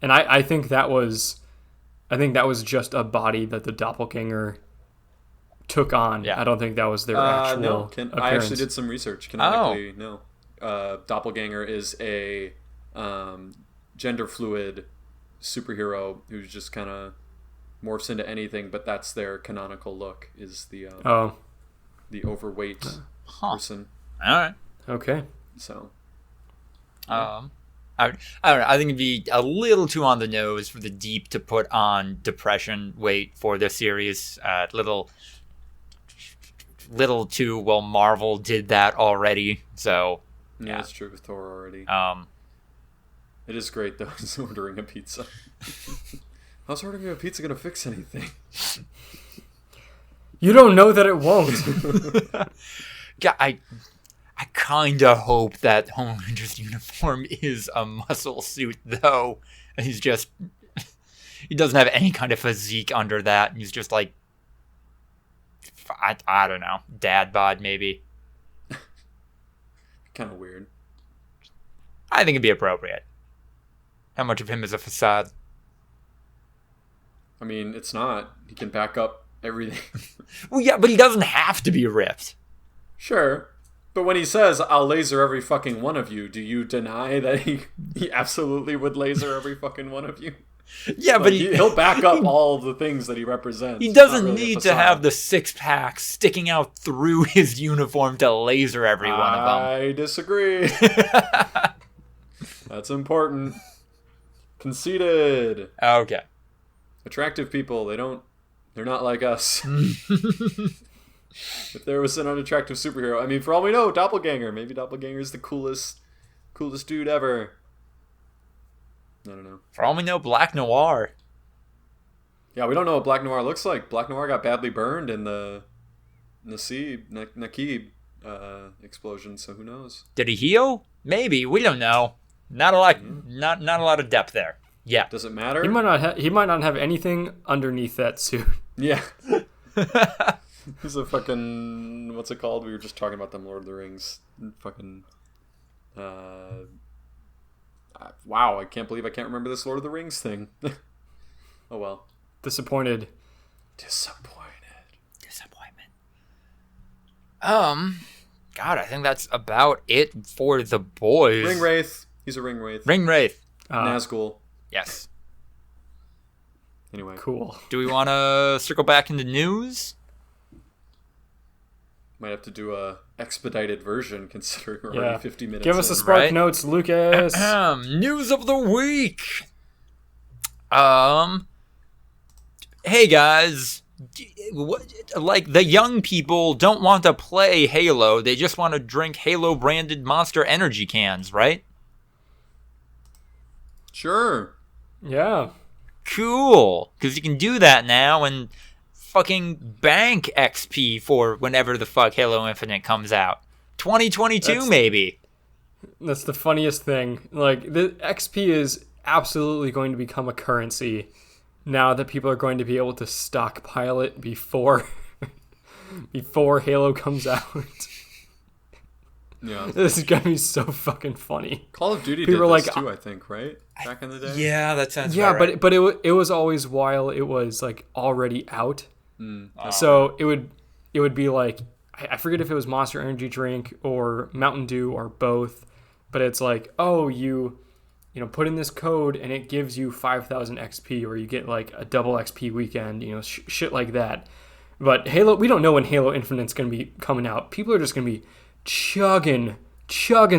And I think that was just a body that the doppelganger took on. Yeah. I don't think that was their actual No. appearance. I actually did some research. Canonically, no. Doppelganger is a gender fluid superhero who's just kind of morphs into anything, but that's their canonical look, is the overweight person. All right. Okay. So I don't know. I think it'd be a little too on the nose for the Deep to put on depression weight for this series. Little too well. Marvel did that already, so yeah, that's true with Thor already. It is great though. He's ordering a pizza. How's ordering a pizza gonna fix anything? You don't know that it won't. Yeah, I kind of hope that Homelander's uniform is a muscle suit, though. He doesn't have any kind of physique under that. He's just like, I don't know, dad bod maybe. Kind of weird. I think it'd be appropriate. How much of him is a facade? I mean, it's not. He can back up everything. Well, yeah, but he doesn't have to be ripped. Sure. But when he says, I'll laser every fucking one of you, do you deny that he absolutely would laser every fucking one of you? Yeah, but he'll back up all of the things that he represents. He doesn't need to have the six-pack sticking out through his uniform to laser every one of them. I disagree. That's important. Conceited. Okay. Attractive people, they're not like us. If there was an unattractive superhero, I mean, for all we know, Doppelganger. Maybe Doppelganger is the coolest dude ever. I don't know. For all we know, Black Noir. Yeah, we don't know what Black Noir looks like. Black Noir got badly burned in the Nakib explosion, so who knows? Did he heal? Maybe. We don't know. Not a lot. Not a lot of depth there. Yeah. Does it matter? He might not have anything underneath that suit. Yeah. He's a fucking... What's it called? We were just talking about them Lord of the Rings. Fucking... wow, I can't believe I can't remember this Lord of the Rings thing. Oh well. Disappointed. Disappointment. God, I think that's about it for the boys. Ring Wraith. He's a Ring Wraith. Ring Wraith. Nazgul. Yes. Anyway. Cool. Do we want to circle back into news? Might have to do a expedited version considering we're already 50 minutes Give us the in. spark notes, Lucas. News of the week. Hey guys, like the young people don't want to play Halo, they just want to drink Halo branded Monster Energy cans, right? Sure. Yeah. Cool, because you can do that now and fucking bank XP for whenever the fuck Halo Infinite comes out. 2022 maybe. That's the funniest thing. Like, the XP is absolutely going to become a currency now that people are going to be able to stockpile it before Halo comes out. Yeah. This is gonna be so fucking funny. Call of Duty People did are this like, too, I think, right? Back in the day? Yeah, that sounds Yeah, about right. but it was always while it was like already out. Oh. So it would be like, I forget if it was Monster Energy drink or Mountain Dew or both, but it's like, oh, you put in this code and it gives you 5,000 XP, or you get like a double XP weekend, shit like that. But Halo, we don't know when Halo Infinite's going to be coming out. People are just going to be chugging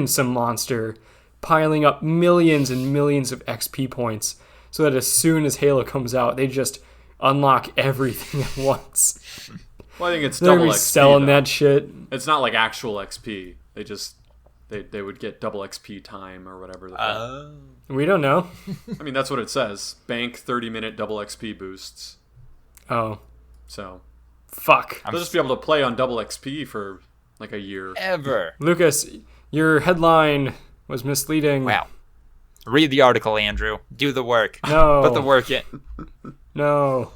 some Monster, piling up millions and millions of XP points, so that as soon as Halo comes out, they just unlock everything at once. Well, I think it's They're double gonna be XP. selling though. that shit. It's not like actual XP. They would get double XP time or whatever. We don't know. I mean, that's what it says. Bank 30-minute double XP boosts. Oh, So fuck. they'll just be able to play on double XP for like a year. Ever. Lucas, your headline was misleading. Wow. Read the article, Andrew. Do the work. No. Put the work in. No.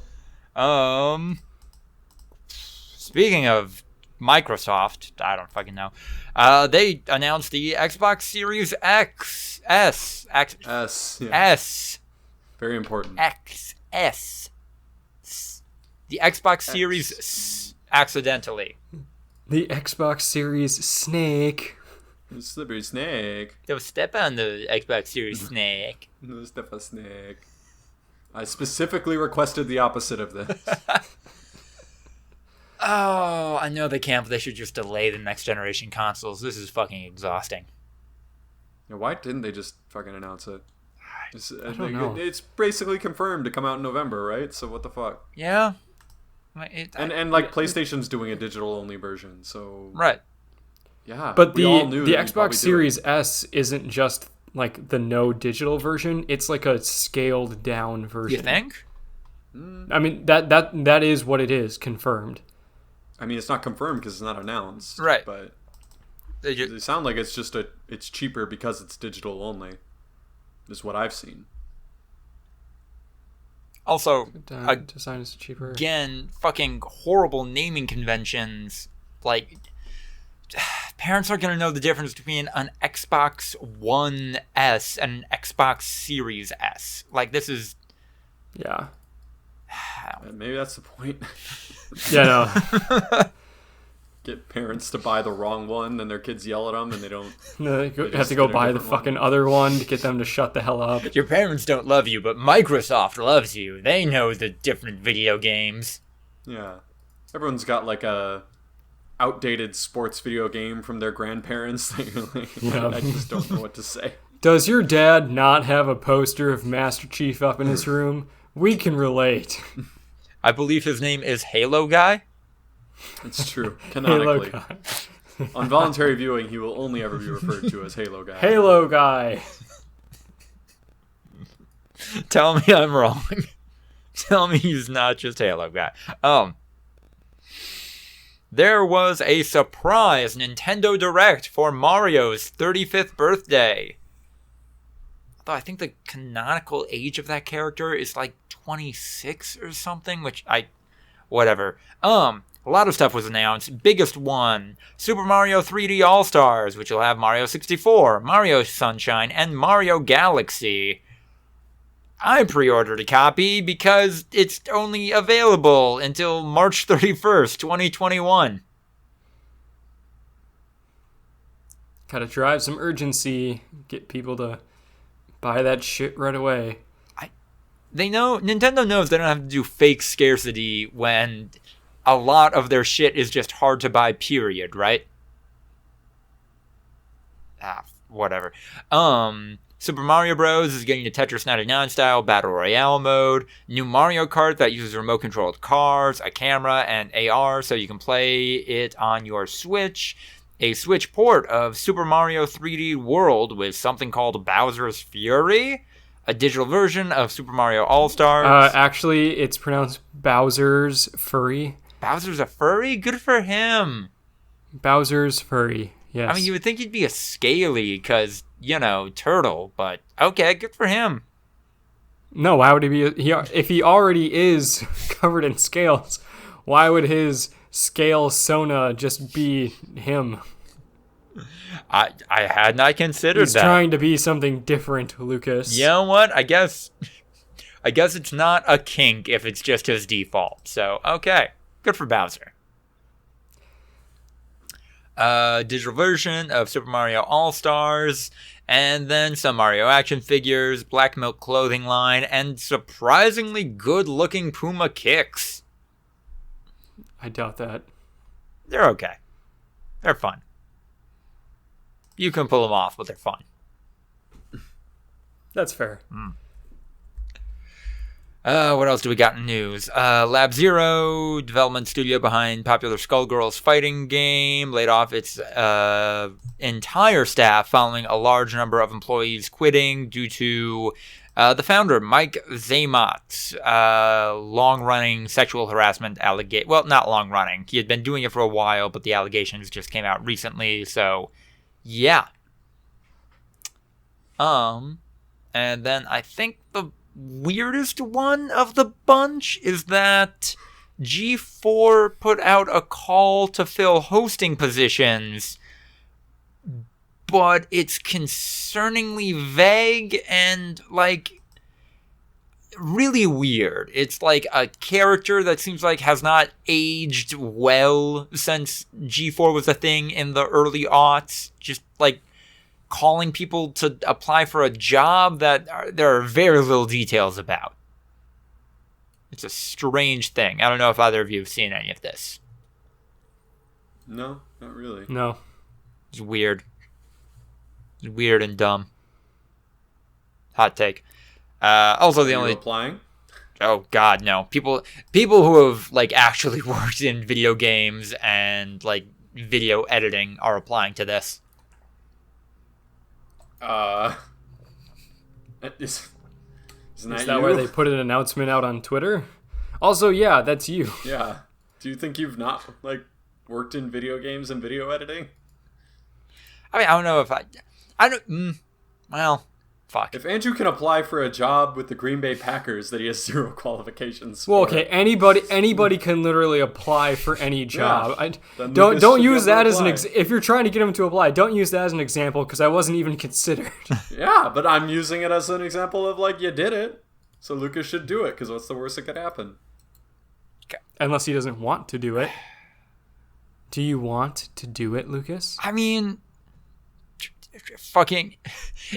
Speaking of Microsoft, I don't fucking know. They announced the Xbox Series S. Very important. XS. The Xbox Series S, accidentally. The Xbox Series Snake. The slippery snake. Don't step on the Xbox Series Snake. No step a snake. I specifically requested the opposite of this. Oh, I know they can't, but they should just delay the next generation consoles. This is fucking exhausting. Yeah, why didn't they just fucking announce it? I don't know. It's basically confirmed to come out in November, right? So what the fuck? Yeah. And like PlayStation's doing a digital only version, so Right. yeah. But we all knew the that we'd probably Xbox do Series S isn't just like the no digital version. It's like a scaled down version. You think? I mean, that is what it is, confirmed. I mean, it's not confirmed because it's not announced, Right. But They they sound like it's just it's cheaper because it's digital only. Is what I've seen. Also, Design is cheaper. again, fucking horrible naming conventions. Like, parents are going to know the difference between an Xbox One S and an Xbox Series S. Like, this is... Yeah. Maybe that's the point. Yeah, no. Get parents to buy the wrong one, then their kids yell at them, and they don't. No, they They have just to go get a buy the different one. fucking other one to get them to shut the hell up. Your parents don't love you, but Microsoft loves you. They know the different video games. Yeah, everyone's got like a outdated sports video game from their grandparents. Yeah. I just don't know what to say. Does your dad not have a poster of Master Chief up in his room? We can relate. I believe his name is Halo Guy. It's true. Halo Canonically, guy. on voluntary viewing, he will only ever be referred to as Halo Guy. Halo guy. Tell me I'm wrong. Tell me he's not just Halo Guy. There was a surprise Nintendo Direct for Mario's 35th birthday. Although I think the canonical age of that character is like 26 or something, which whatever. a lot of stuff was announced. Biggest one, Super Mario 3D All-Stars, which will have Mario 64, Mario Sunshine, and Mario Galaxy. I pre-ordered a copy because it's only available until March 31st, 2021. Gotta drive some urgency, get people to buy that shit right away. Nintendo knows they don't have to do fake scarcity when a lot of their shit is just hard to buy, period, right? Whatever. Super Mario Bros. Is getting the Tetris 99 style Battle Royale mode, new Mario Kart that uses remote-controlled cars, a camera, and AR so you can play it on your Switch, a Switch port of Super Mario 3D World with something called Bowser's Fury, a digital version of Super Mario All-Stars. Actually, it's pronounced Bowser's Furry. Bowser's a furry? Good for him. Bowser's Furry, yes. I mean, you would think he'd be a scaly because, turtle, but okay, good for him. No, why would he be? If he already is covered in scales, why would his scale Sona just be him? I had not considered He's that. He's trying to be something different, Lucas. You know what? I guess it's not a kink if it's just his default. So, okay. Good for Bowser. Digital version of Super Mario All-Stars, and then some Mario action figures, Black Milk clothing line, and surprisingly good-looking Puma kicks. I doubt that. They're okay. They're fun. You can pull them off, but they're fun. That's fair. What else do we got in news? Lab Zero, development studio behind popular Skullgirls fighting game, laid off its entire staff following a large number of employees quitting due to the founder, Mike Zaymot's long-running sexual harassment allegation. Well, not long-running. He had been doing it for a while, but the allegations just came out recently, so yeah. And then I think the weirdest one of the bunch is that G4 put out a call to fill hosting positions, but it's concerningly vague and, really weird. It's like a character that seems like has not aged well since G4 was a thing in the early aughts. Just, calling people to apply for a job that there are very little details about. It's a strange thing. I don't know if either of you have seen any of this. No, not really. No. It's weird. It's weird and dumb. Hot take. Also, the only applying. Oh God, no. People who have actually worked in video games and video editing are applying to this. Isn't Is that you? why they put an announcement out on Twitter? Also, yeah, that's you. Yeah. Do you think you've not worked in video games and video editing? I mean, I don't know if I don't. Well, fuck. If Andrew can apply for a job with the Green Bay Packers that he has 0 qualifications for. Well, okay, anybody can literally apply for any job. Yeah, Don't use that as if you're trying to get him to apply, don't use that as an example because I wasn't even considered. Yeah, but I'm using it as an example of you did it. So Lucas should do it because what's the worst that could happen? Unless he doesn't want to do it. Do you want to do it, Lucas? I mean, fucking,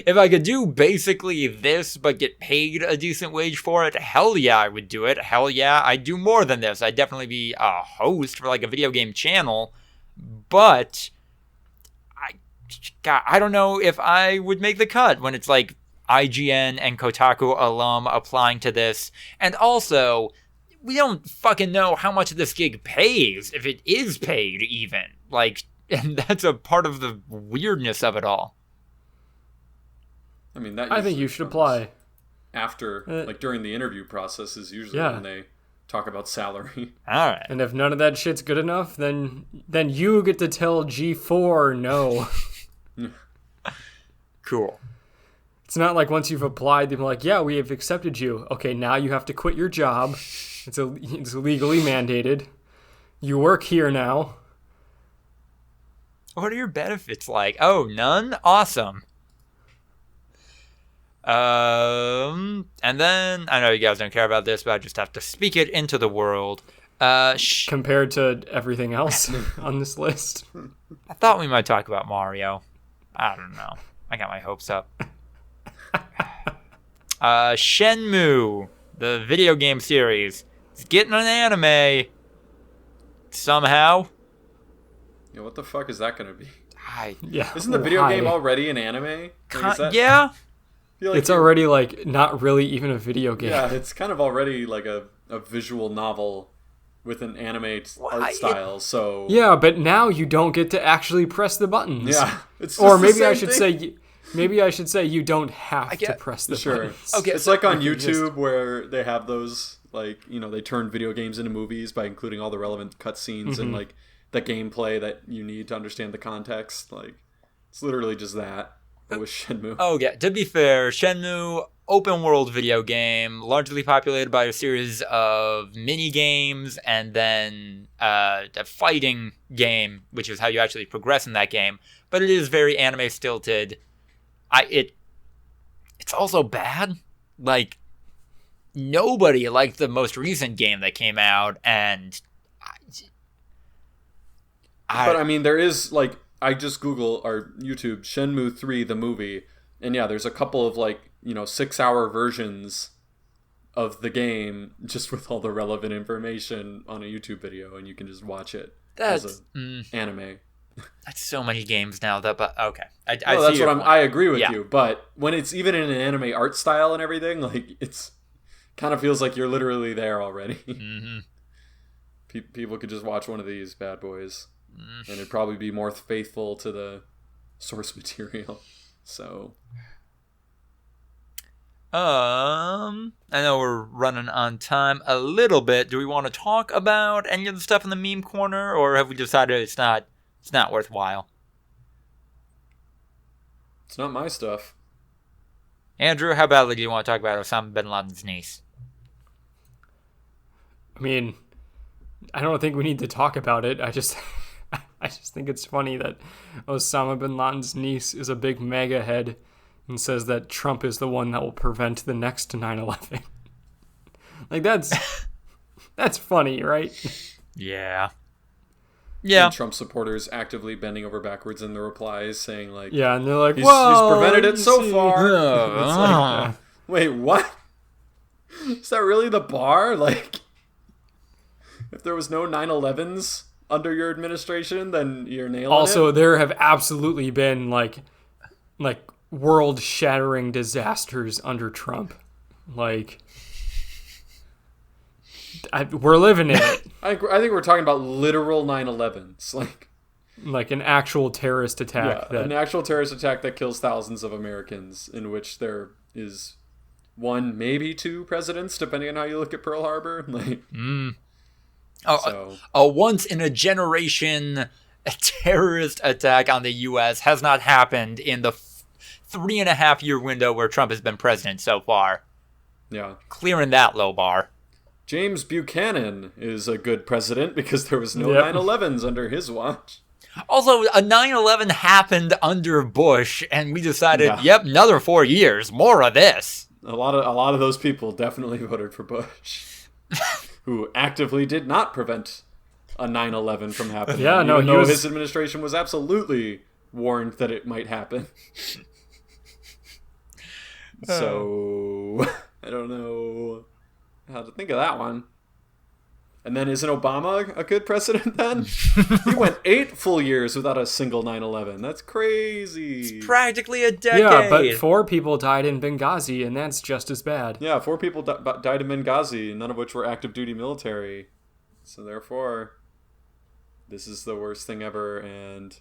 if I could do basically this but get paid a decent wage for it, hell yeah, I would do it. Hell yeah, I'd do more than this. I'd definitely be a host for a video game channel, but I don't know if I would make the cut when it's IGN and Kotaku alum applying to this. And also, we don't fucking know how much this gig pays, if it is paid even. And that's a part of the weirdness of it all. I mean, that I think you should apply. After, during the interview process is usually when they talk about salary. All right. And if none of that shit's good enough, then you get to tell G4 no. Cool. It's not like once you've applied, they're like, yeah, we have accepted you. Okay, now you have to quit your job. It's legally mandated. You work here now. What are your benefits like? Oh, none? Awesome. And then, I know you guys don't care about this, but I just have to speak it into the world. Compared to everything else on this list. I thought we might talk about Mario. I don't know. I got my hopes up. Shenmue, the video game series, is getting an anime somehow. Yeah, what the fuck is that gonna be? Yeah. Isn't the video game already an anime? Yeah. It's already like not really even a video game. Yeah, it's kind of already like a visual novel with an anime art style. So yeah, but now you don't get to actually press the buttons. Yeah, it's just or maybe the same I should thing. say. Maybe I should say you don't have to press the buttons. Okay, it's like on YouTube where they have those, like, you know, they turn video games into movies by including all the relevant cutscenes and like the gameplay that you need to understand the context. Like, it's literally just that, but with Shenmue. Oh yeah, to be fair, Shenmue, open world video game, largely populated by a series of mini games and then a fighting game, which is how you actually progress in that game. But it is very anime stilted. It's also bad. Like, nobody liked the most recent game that came out, and but I mean, there is, like, I just Google or YouTube Shenmue 3 the movie, and yeah, there's a couple of, like, you know, 6-hour versions of the game just with all the relevant information on a YouTube video, and you can just watch it as an anime. That's so many games now. But okay, I agree with you. But when it's even in an anime art style and everything, like, it's kind of feels like you're literally there already. Mm-hmm. People could just watch one of these bad boys, and it'd probably be more faithful to the source material. So, I know we're running on time a little bit. Do we want to talk about any of the stuff in the meme corner, or have we decided it's not worthwhile? It's not my stuff. Andrew, how badly do you want to talk about Osama bin Laden's niece? I mean, I don't think we need to talk about it. I just think it's funny that Osama bin Laden's niece is a big mega head and says that Trump is the one that will prevent the next 9/11. Like, that's funny, right? Yeah. Yeah. And Trump supporters actively bending over backwards in the replies, saying, like, yeah, and they're like, he's well, prevented it so far. It's like, wait, what? Is that really the bar? Like, if there was no 9/11s under your administration, then you're nailing it. Also, there have absolutely been like world-shattering disasters under Trump. Like, we're living in it. I think we're talking about literal 9/11s, like an actual terrorist attack. Yeah, an actual terrorist attack that kills thousands of Americans, in which there is one, maybe two presidents, depending on how you look at Pearl Harbor. Like, a once in a generation terrorist attack on the U.S. has not happened in the 3.5 year window where Trump has been president so far. Yeah, clearing that low bar. James Buchanan is a good president because there was no 9/11s under his watch. Also, a 9/11 happened under Bush, and we decided, another 4 years, more of this. A lot of those people definitely voted for Bush, who actively did not prevent a 9/11 from happening. Yeah, no, his administration was absolutely warned that it might happen. So, I don't know how to think of that one. And then, isn't Obama a good president then? He went 8 full years without a single 9/11. That's crazy. It's practically a decade. Yeah, but 4 people died in Benghazi, and that's just as bad. Yeah, 4 people died in Benghazi, none of which were active duty military. So therefore, this is the worst thing ever, and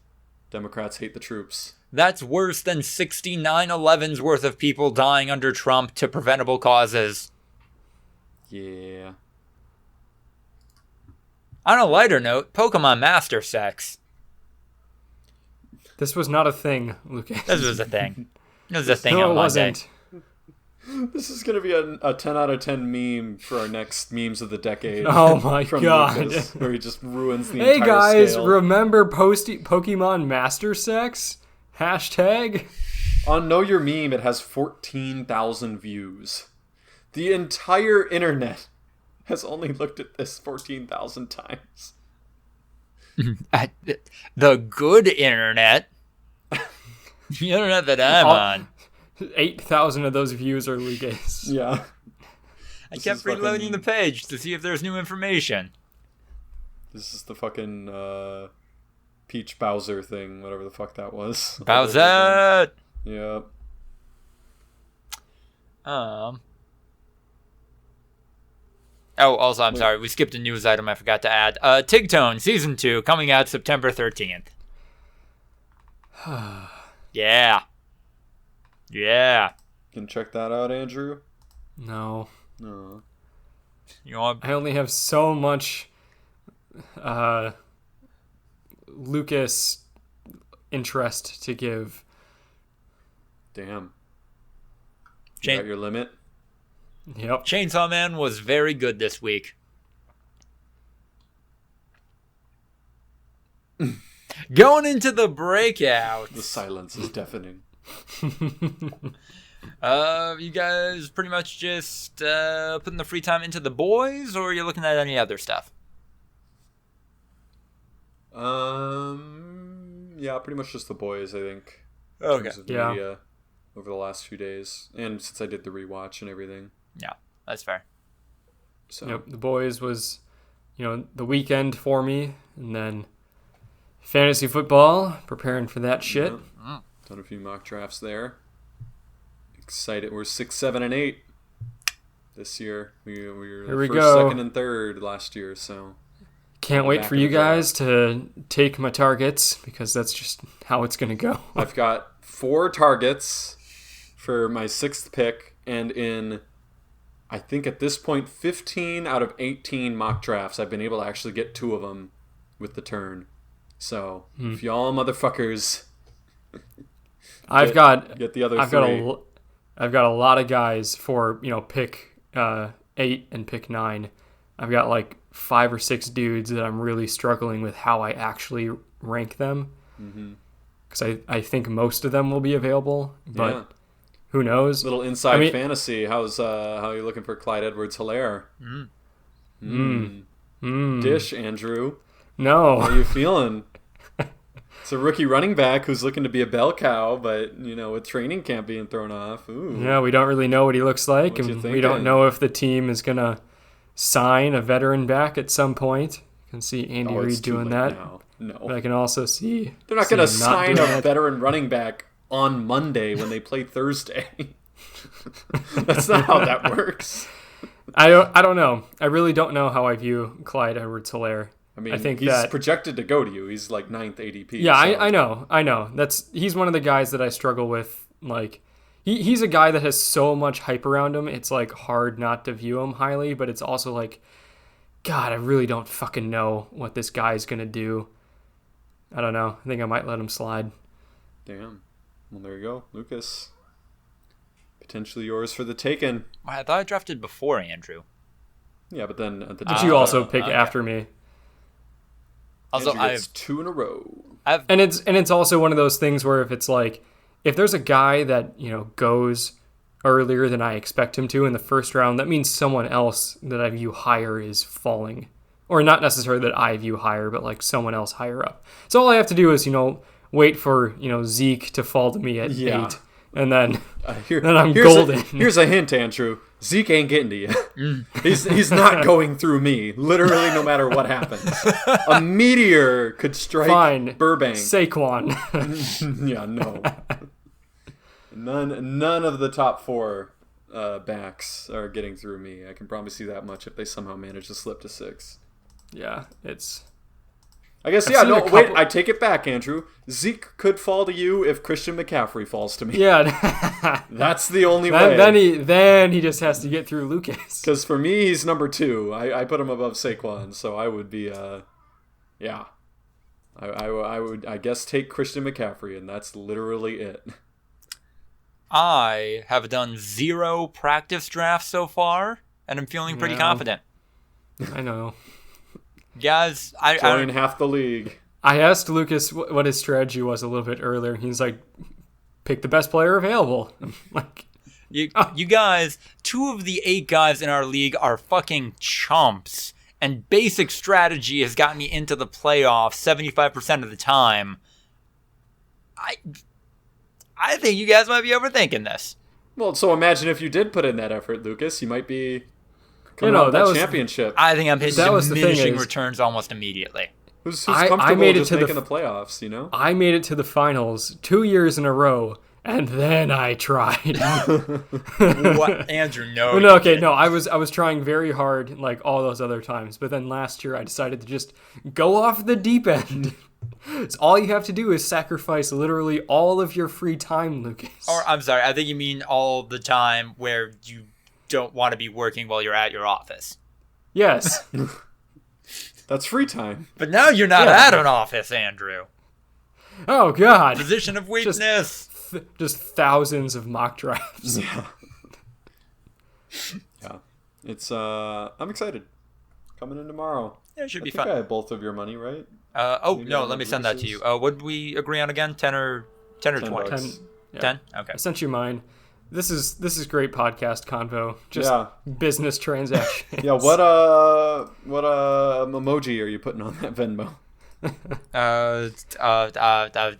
Democrats hate the troops. That's worse than 69/11's worth of people dying under Trump to preventable causes. Yeah. On a lighter note, Pokemon Master Sex. This was not a thing, Lucas. This was a thing. It was a thing No, on it Monday. wasn't. This is going to be a 10 out of 10 meme for our next memes of the decade. Oh my from god. Lucas, where he just ruins the Hey entire guys, scale. remember Pokemon Master Sex? Hashtag? On Know Your Meme, it has 14,000 views. The entire internet has only looked at this 14,000 times. The good internet. The internet that I'm on. 8,000 of those views are Lucas. Yeah. I kept reloading the page to see if there's new information. This is the fucking Peach Bowser thing, whatever the fuck that was. Bowser! Yep. Oh, also, I'm sorry. We skipped a news item I forgot to add. Tigtone, Season 2, coming out September 13th. Yeah. Yeah. Can check that out, Andrew? No. No. You want? I only have so much Lucas interest to give. Damn. You Chain- got your limit? Yep. Chainsaw Man was very good this week. Going into the breakout. The silence is deafening. You guys pretty much just putting the free time into The Boys, or are you looking at any other stuff? Yeah, pretty much just The Boys, I think. In Okay. terms of Yeah. media over the last few days, and since I did the rewatch and everything. Yeah, that's fair. So Yep. The Boys was, the weekend for me, and then fantasy football, preparing for that shit. Yeah. Done a few mock drafts there. Excited. We're 6, 7, and 8 this year. We were Here we first, go. second, and third last year. So Can't wait back for in you the draft. guys to take my targets, because that's just how it's going to go. I've got 4 targets for my 6th pick, and in I think at this point 15 out of 18 mock drafts, I've been able to actually get 2 of them with the turn. So if y'all motherfuckers I've got get the other I've 3. I've got a lot of guys for pick 8 and pick 9. I've got like 5 or 6 dudes that I'm really struggling with how I actually rank them, because I think most of them will be available, but Yeah. who knows? Little inside I mean- fantasy. How are you looking for Clyde Edwards-Helaire? Dish, Andrew. No, How you feeling? It's a rookie running back who's looking to be a bell cow, but with training camp being thrown off. Ooh. yeah, we don't really know what he looks like, What you and we don't thinking? know if the team is gonna sign a veteran back at some point. You can see Andy Oh, it's Reid too doing late that, now. No. but I can also see They're not going to see him sign doing a that. veteran running back on Monday when they play Thursday. That's not how that works. I don't know. I really don't know how I view Clyde Edwards-Helaire. I mean, I think he's that- projected to go to you. He's like 9th ADP. Yeah, so. I know. He's one of the guys that I struggle with. Like, he's a guy that has so much hype around him. It's like hard not to view him highly, but it's also like, God, I really don't fucking know what this guy's gonna do. I don't know. I think I might let him slide. Damn. Well, there you go, Lucas. Potentially yours for the taken. I thought I drafted before Andrew. Yeah, but then at the But top, you also pick okay. after me. Also, Andrew gets 2 in a row. And it's also one of those things where if there's a guy that, goes earlier than I expect him to in the first round, that means someone else that I view higher is falling. Or not necessarily that I view higher, but like someone else higher up. So all I have to do is, wait for, Zeke to fall to me at Yeah. 8. And then Then I'm golden. Here's a hint, Andrew. Zeke ain't getting to you. He's not going through me. Literally, no matter what happens. A meteor could strike Fine. Burbank. Saquon. Yeah, no. None of the top 4 backs are getting through me. I can promise you that much if they somehow manage to slip to 6. Yeah, it's... I guess, I've yeah, seen no, a wait, couple- I take it back, Andrew. Zeke could fall to you if Christian McCaffrey falls to me. Yeah. That's the only way. then he just has to get through Lucas. Because for me, he's number 2. I put him above Saquon, so I would be, yeah. I would, I guess, take Christian McCaffrey, and that's literally it. I have done 0 practice drafts so far, and I'm feeling pretty confident. I know. Guys, Join half the league. I asked Lucas what his strategy was a little bit earlier. He's like, pick the best player available. I'm like, you guys, 2 of the 8 guys in our league are fucking chumps, and basic strategy has gotten me into the playoffs 75% of the time. I think you guys might be overthinking this. Well, so imagine if you did put in that effort, Lucas. You might be coming out with that championship. I think I'm hitting diminishing returns almost immediately. Who's comfortable just making the playoffs, you know? I made it to the finals 2 years in a row, and then I tried. What, Andrew? No. No, okay, no. I was trying very hard, like all those other times. But then last year, I decided to just go off the deep end. So all you have to do is sacrifice literally all of your free time, Lucas. Or I'm sorry, I think you mean all the time where you don't want to be working while you're at your office. Yes. That's free time. But now you're not at an office, Andrew. Oh, God. Position of weakness. Just thousands of mock drafts. Yeah. Yeah. It's, I'm excited. Coming in tomorrow. Yeah, it should be fun. fun. I had both of your money, right? No, let me send that to you. What did we agree on again? 10 or 20? $10. 10? Okay. I sent you mine. This is great podcast convo. Just business transactions. Yeah, what emoji are you putting on that Venmo?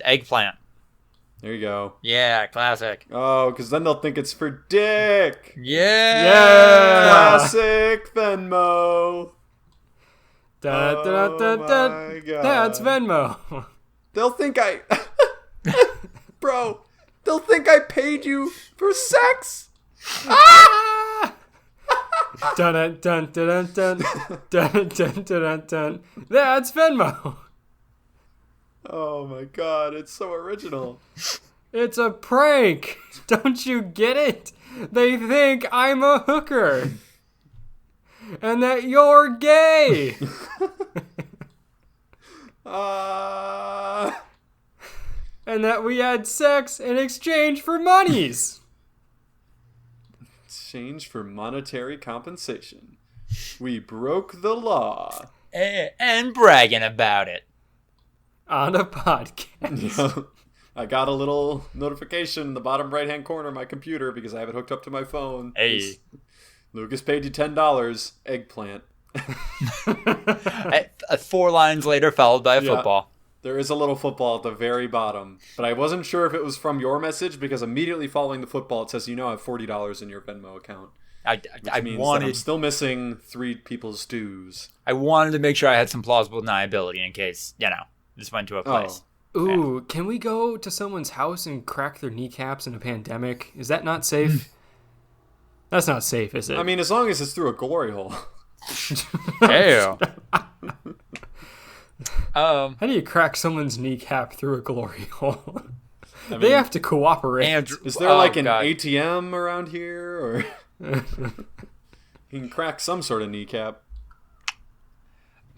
Eggplant. There you go. Yeah, classic. Oh, because then they'll think it's for Dick. Yeah. Classic Venmo. My God. That's Venmo. They'll think Bro, they'll think I paid you for sex. Ah! Dun dun dun dun dun dun dun dun dun. That's Venmo. Oh my God, it's so original. It's a prank. Don't you get it? They think I'm a hooker. And that you're gay. And that we had sex in exchange for monies. Exchange for monetary compensation. We broke the law. And bragging about it. On a podcast. Yeah. I got a little notification in the bottom right-hand corner of my computer because I have it hooked up to my phone. Hey. Lucas paid you $10. Eggplant. 4 lines later, followed by a football. There is a little football at the very bottom. But I wasn't sure if it was from your message because immediately following the football, it says, I have $40 in your Venmo account. I means wanted. That I'm still missing 3 people's dues. I wanted to make sure I had some plausible deniability in case, this went to a place. Ooh, can we go to someone's house and crack their kneecaps in a pandemic? Is that not safe? That's not safe, is it? I mean, as long as it's through a glory hole. Ew. How do you crack someone's kneecap through a glory hole? I mean, they have to cooperate. Andrew, is there an ATM around here? Or you can crack some sort of kneecap.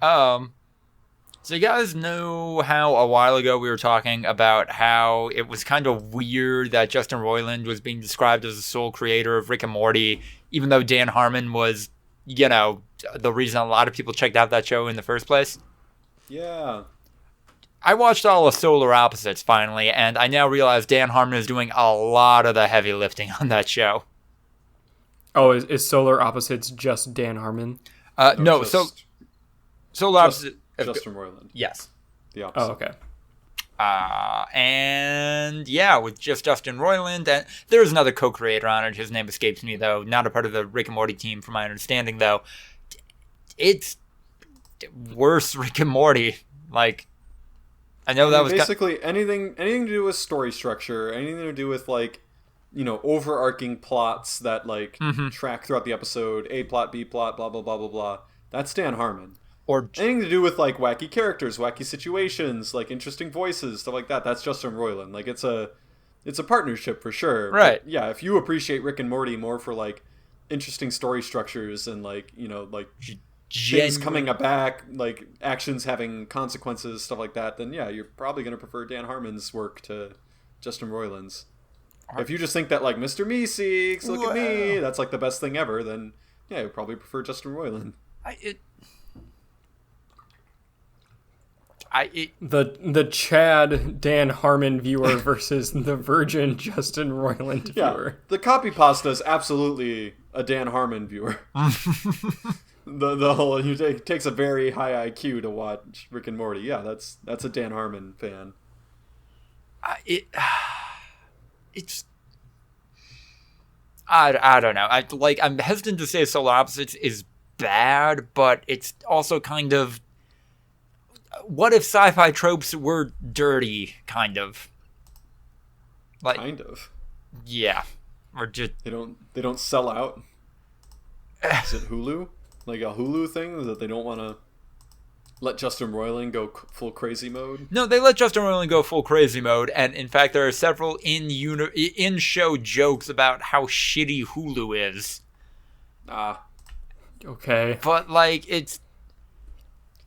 So you guys know how a while ago we were talking about how it was kind of weird that Justin Roiland was being described as the sole creator of Rick and Morty, even though Dan Harmon was, the reason a lot of people checked out that show in the first place? Yeah. I watched all of Solar Opposites finally, and I now realize Dan Harmon is doing a lot of the heavy lifting on that show. Oh, is Solar Opposites just Dan Harmon? No, Solar Opposites... Justin Roiland. Yes. The opposite. Oh, okay. And yeah, with just Justin Roiland, and there's another co-creator on it. His name escapes me, though. Not a part of the Rick and Morty team, from my understanding, though. It's worse Rick and Morty. Like, I know that was basically anything to do with story structure, anything to do with overarching plots that track throughout the episode, A plot, B plot, blah blah blah blah blah. That's Dan Harmon. Or anything to do with wacky characters, wacky situations, interesting voices, stuff like that. That's Justin Roiland. It's a partnership for sure. Right. But, yeah, if you appreciate Rick and Morty more for interesting story structures and things coming back, actions having consequences, stuff like that, then yeah, you're probably going to prefer Dan Harmon's work to Justin Roiland's. If you just think that, like, Mr. Meeseeks, look at me, that's, like, the best thing ever, then, yeah, you'd probably prefer Justin Roiland. The Chad Dan Harmon viewer versus the virgin Justin Roiland viewer. Yeah, the copy pasta is absolutely a Dan Harmon viewer. the whole it takes a very high IQ to watch Rick and Morty. Yeah, that's a Dan Harmon fan. I don't know. I'm hesitant to say Solar Opposites is bad, but it's also kind of, what if sci-fi tropes were dirty, kind of? Like, kind of. Yeah. Or just they don't sell out. Is it Hulu? Like a Hulu thing that they don't want to let Justin Roiland go full crazy mode? No, they let Justin Roiland go full crazy mode, and in fact, there are several in-show jokes about how shitty Hulu is. Okay. But, like, it's...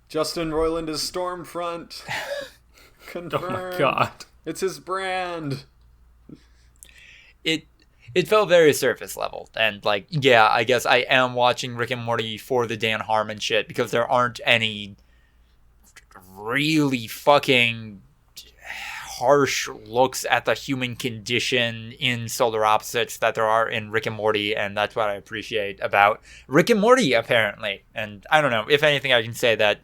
Justin Roiland is Stormfront. Confirmed. Oh my god. It's his brand. It felt very surface level, and, like, yeah, I guess I am watching Rick and Morty for the Dan Harmon shit, because there aren't any really fucking harsh looks at the human condition in Solar Opposites that there are in Rick and Morty, and that's what I appreciate about Rick and Morty, apparently. And I don't know, if anything, I can say that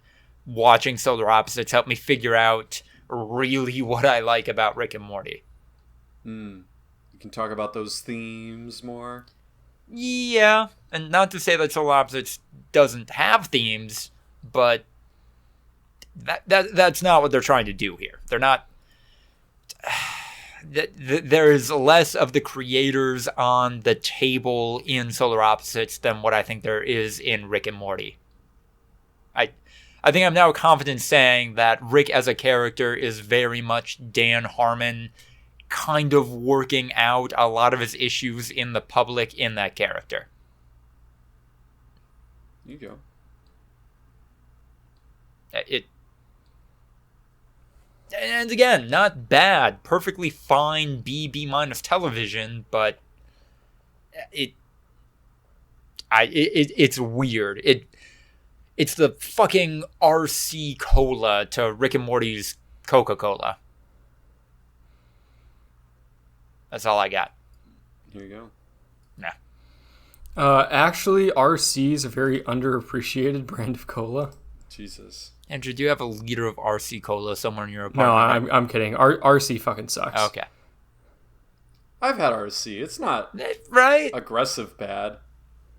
watching Solar Opposites helped me figure out really what I like about Rick and Morty. You can talk about those themes more. Yeah, and not to say that Solar Opposites doesn't have themes, but that's not what they're trying to do here. They're not... There is less of the creators on the table in Solar Opposites than what I think there is in Rick and Morty. I think I'm now confident saying that Rick as a character is very much Dan Harmon, kind of working out a lot of his issues in the public in that character. There you go. And again, not bad, perfectly fine B minus television, but it's weird. It's the fucking RC Cola to Rick and Morty's Coca-Cola. That's all I got. Here you go. Nah. Actually, RC is a very underappreciated brand of cola. Jesus. Andrew, do you have a liter of RC Cola somewhere in your apartment? No, I'm kidding. RC fucking sucks. Okay. I've had RC. It's not right. aggressive bad.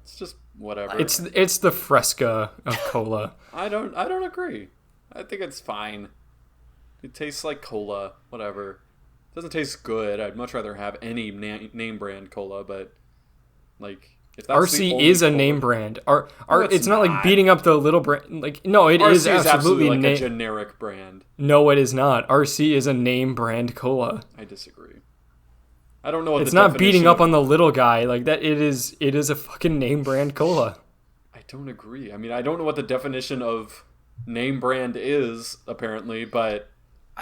It's just whatever. It's the Fresca of cola. I don't agree. I think it's fine. It tastes like cola. Whatever. It doesn't taste good. I'd much rather have any name brand cola, but like if that's RC is a name brand. It's not like beating up the little brand. Like no, it RC is absolutely like a generic brand. No, it is not. RC is a name brand cola. I disagree. I don't know what it's not beating up on the little guy like that. It is a fucking name brand cola. I don't agree. I mean, I don't know what the definition of name brand is apparently, but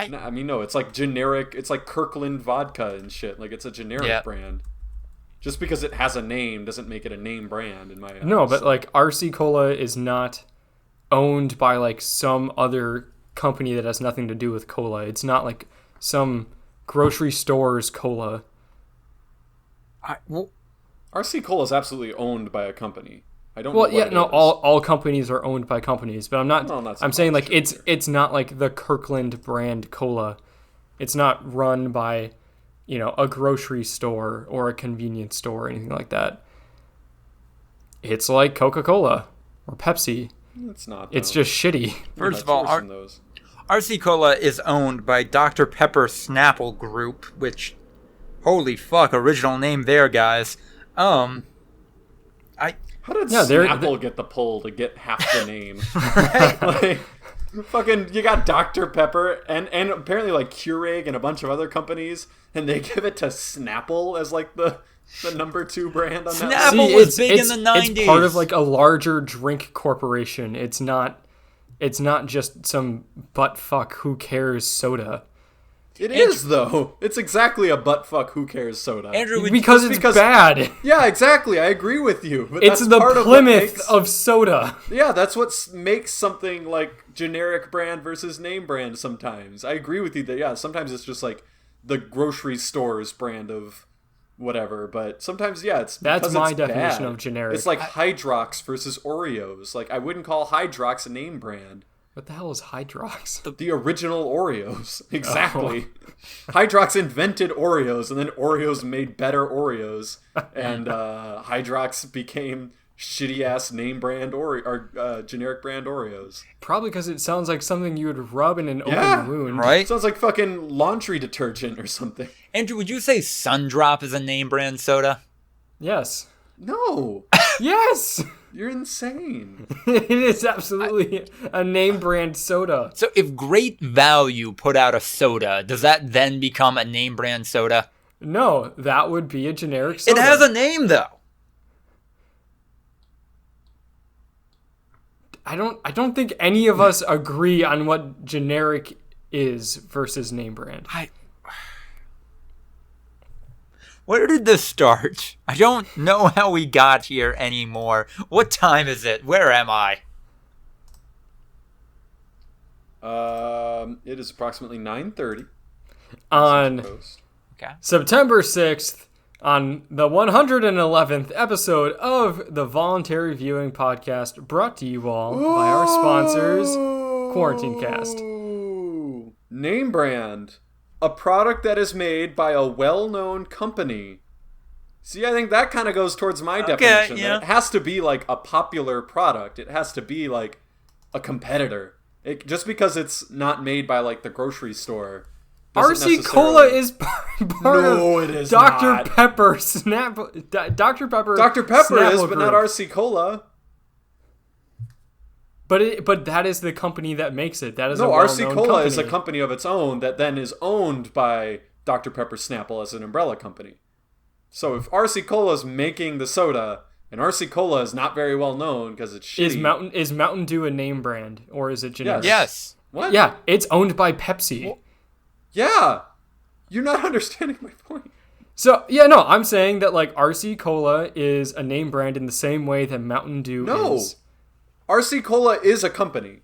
no, it's like generic. It's like Kirkland vodka and shit. Like it's a generic brand. Just because it has a name doesn't make it a name brand in my eyes. No, but like RC Cola is not owned by like some other company that has nothing to do with cola. It's not like some grocery store's cola. RC Cola is absolutely owned by a company. I don't. Well, know what it is. all companies are owned by companies, but I'm not. No, not so I'm saying like true. it's not like the Kirkland brand cola. It's not run by, a grocery store or a convenience store or anything like that. It's like Coca-Cola or Pepsi. It's not. It's just shitty. First of all, RC Cola is owned by Dr. Pepper Snapple Group, which, holy fuck, original name there, guys. How did Snapple get the pull to get half the name? Like, fucking, you got Dr. Pepper and apparently like Keurig and a bunch of other companies, and they give it to Snapple as like the number 2 brand on that. Snapple was big in the 90s. It's part of like a larger drink corporation. It's not just some butt fuck who cares soda. It is, though. It's exactly a buttfuck who cares soda. Andrew, Because it's bad. Yeah, exactly. I agree with you. But It's that's the part Plymouth of soda. Yeah, that's what makes something like generic brand versus name brand sometimes. I agree with you that, yeah, sometimes it's just like the grocery store's brand of whatever, but sometimes, yeah, That's my it's definition bad. of generic. It's like Hydrox versus Oreos. Like, I wouldn't call Hydrox a name brand. What the hell is Hydrox? The original Oreos. Exactly. Hydrox invented Oreos, and then Oreos made better Oreos, and Hydrox became shitty-ass name brand or generic brand Oreos. Probably because it sounds like something you would rub in an open wound. Right? Sounds like fucking laundry detergent or something. Andrew, would you say Sundrop is a name brand soda? Yes. No. Yes! You're insane. It is absolutely a name brand soda. So if Great Value put out a soda, does that then become a name brand soda? No, that would be a generic soda. It has a name, though. I don't think any of us agree on what generic is versus name brand. Where did this start? I don't know how we got here anymore. What time is it? Where am I? It is approximately 9:30. On Okay. September 6th, on the 111th episode of the Voluntary Viewing podcast, brought to you all by our sponsors, Quarantine Cast. Name brand. A product that is made by a well-known company. See, I think that kind of goes towards my definition. Yeah. That it has to be like a popular product. It has to be like a competitor. Just because it's not made by like the grocery store. RC Cola is part of it is Dr. not. Pepper Snap. Dr. Pepper. Dr. Pepper is, Snapple but not Group. RC Cola. But that is the company that makes it. That is No, a RC well-known Cola company. is a company of its own that then is owned by Dr. Pepper Snapple as an umbrella company. So if RC Cola is making the soda, and RC Cola is not very well known because it's shitty. Is Mountain Dew a name brand or is it generic? Yes. What? Yeah, it's owned by Pepsi. Yeah. You're not understanding my point. So, yeah, no, I'm saying that, like, RC Cola is a name brand in the same way that Mountain Dew No. is. RC Cola is a company.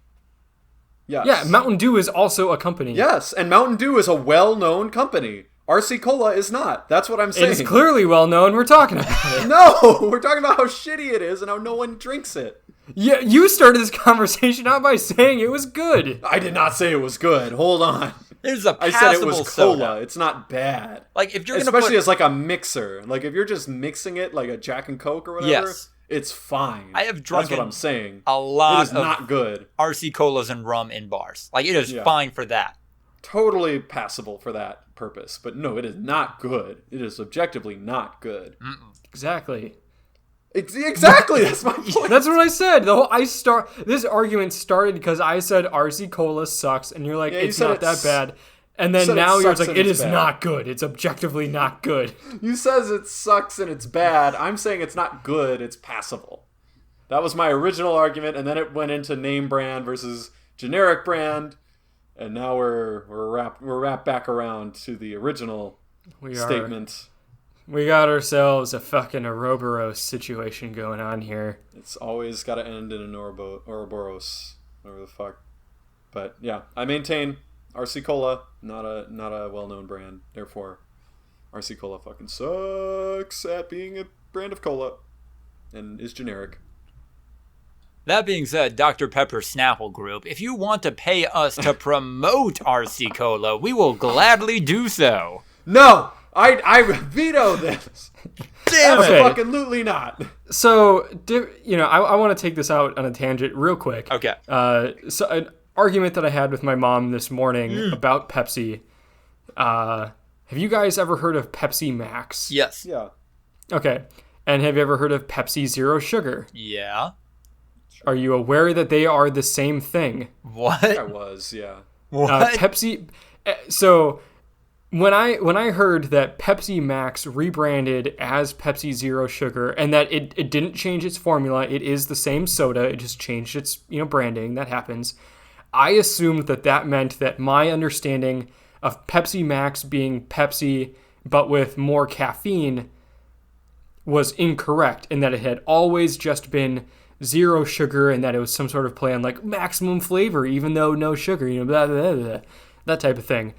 Yes. Yeah, Mountain Dew is also a company. Yes, and Mountain Dew is a well-known company. RC Cola is not. That's what I'm saying. It's clearly well known. We're talking about it. No, we're talking about how shitty it is and how no one drinks it. Yeah, you started this conversation out by saying it was good. I did not say it was good. Hold on. There's a I passable said it was soda. cola. It's not bad. Like if you're gonna Especially put, as like a mixer. Like if you're just mixing it like a Jack and Coke or whatever, Yes. it's fine. I have That's drunken what I'm saying. a lot It is of not good. RC colas and rum in bars. Like it is Yeah. fine for that. Totally passable for that purpose. But no, it is not good. It is objectively not good. Exactly. Exactly, that's my point. That's what I said. This argument started because I said RC Cola sucks, and you're like, Yeah, you it's said not that it's- bad. And then said it now you're sucks like, and it it's is bad. not good. It's objectively not good. You says it sucks and it's bad. I'm saying it's not good, it's passable. That was my original argument, and then it went into name brand versus generic brand, and now we're wrapped back around to the original statement. We got ourselves a fucking Ouroboros situation going on here. It's always got to end in an Ouroboros, whatever the fuck. But yeah, I maintain RC Cola, not a well-known brand. Therefore, RC Cola fucking sucks at being a brand of cola and is generic. That being said, Dr. Pepper Snapple Group, if you want to pay us to promote RC Cola, we will gladly do so. No! I veto this! Damn Okay. it! Fucking-lutely not! So, I want to take this out on a tangent real quick. Okay. So an argument that I had with my mom this morning about Pepsi. Have you guys ever heard of Pepsi Max? Yes. Yeah. Okay. And have you ever heard of Pepsi Zero Sugar? Yeah. Are you aware that they are the same thing? I What? was, yeah. What? Pepsi. So when I heard that Pepsi Max rebranded as Pepsi Zero Sugar and that it didn't change its formula, it is the same soda, it just changed its branding. That happens. I assumed that meant that my understanding of Pepsi Max being Pepsi but with more caffeine was incorrect, and that it had always just been zero sugar, and that it was some sort of play on like maximum flavor even though no sugar, blah, blah, blah, that type of thing.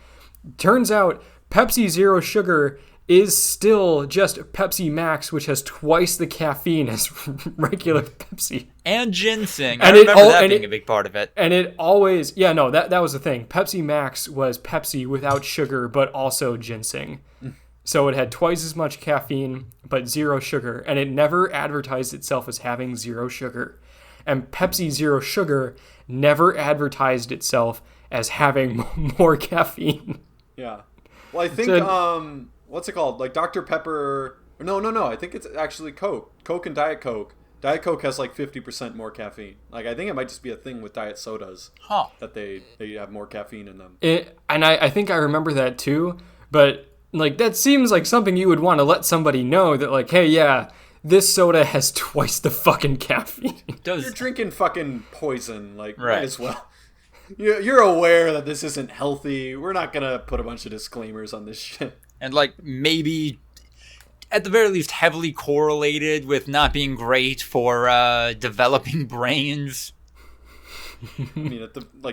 Turns out Pepsi Zero Sugar is still just Pepsi Max, which has twice the caffeine as regular Pepsi. And ginseng. I remember that being a big part of it. And it always, that was the thing. Pepsi Max was Pepsi without sugar, but also ginseng. So it had twice as much caffeine, but zero sugar. And it never advertised itself as having zero sugar. And Pepsi Zero Sugar never advertised itself as having more caffeine. Yeah. Well, I think, what's it called? Like Dr. Pepper. No. I think it's actually Coke. Coke and Diet Coke. Diet Coke has like 50% more caffeine. Like, I think it might just be a thing with diet sodas. Huh. That they have more caffeine in them. And I think I remember that too. But, like, that seems like something you would want to let somebody know that, like, hey, yeah, this soda has twice the fucking caffeine. You're drinking fucking poison. Like, right. Might as well. You're aware that this isn't healthy. We're not going to put a bunch of disclaimers on this shit. And, like, maybe, at the very least, heavily correlated with not being great for developing brains. I mean,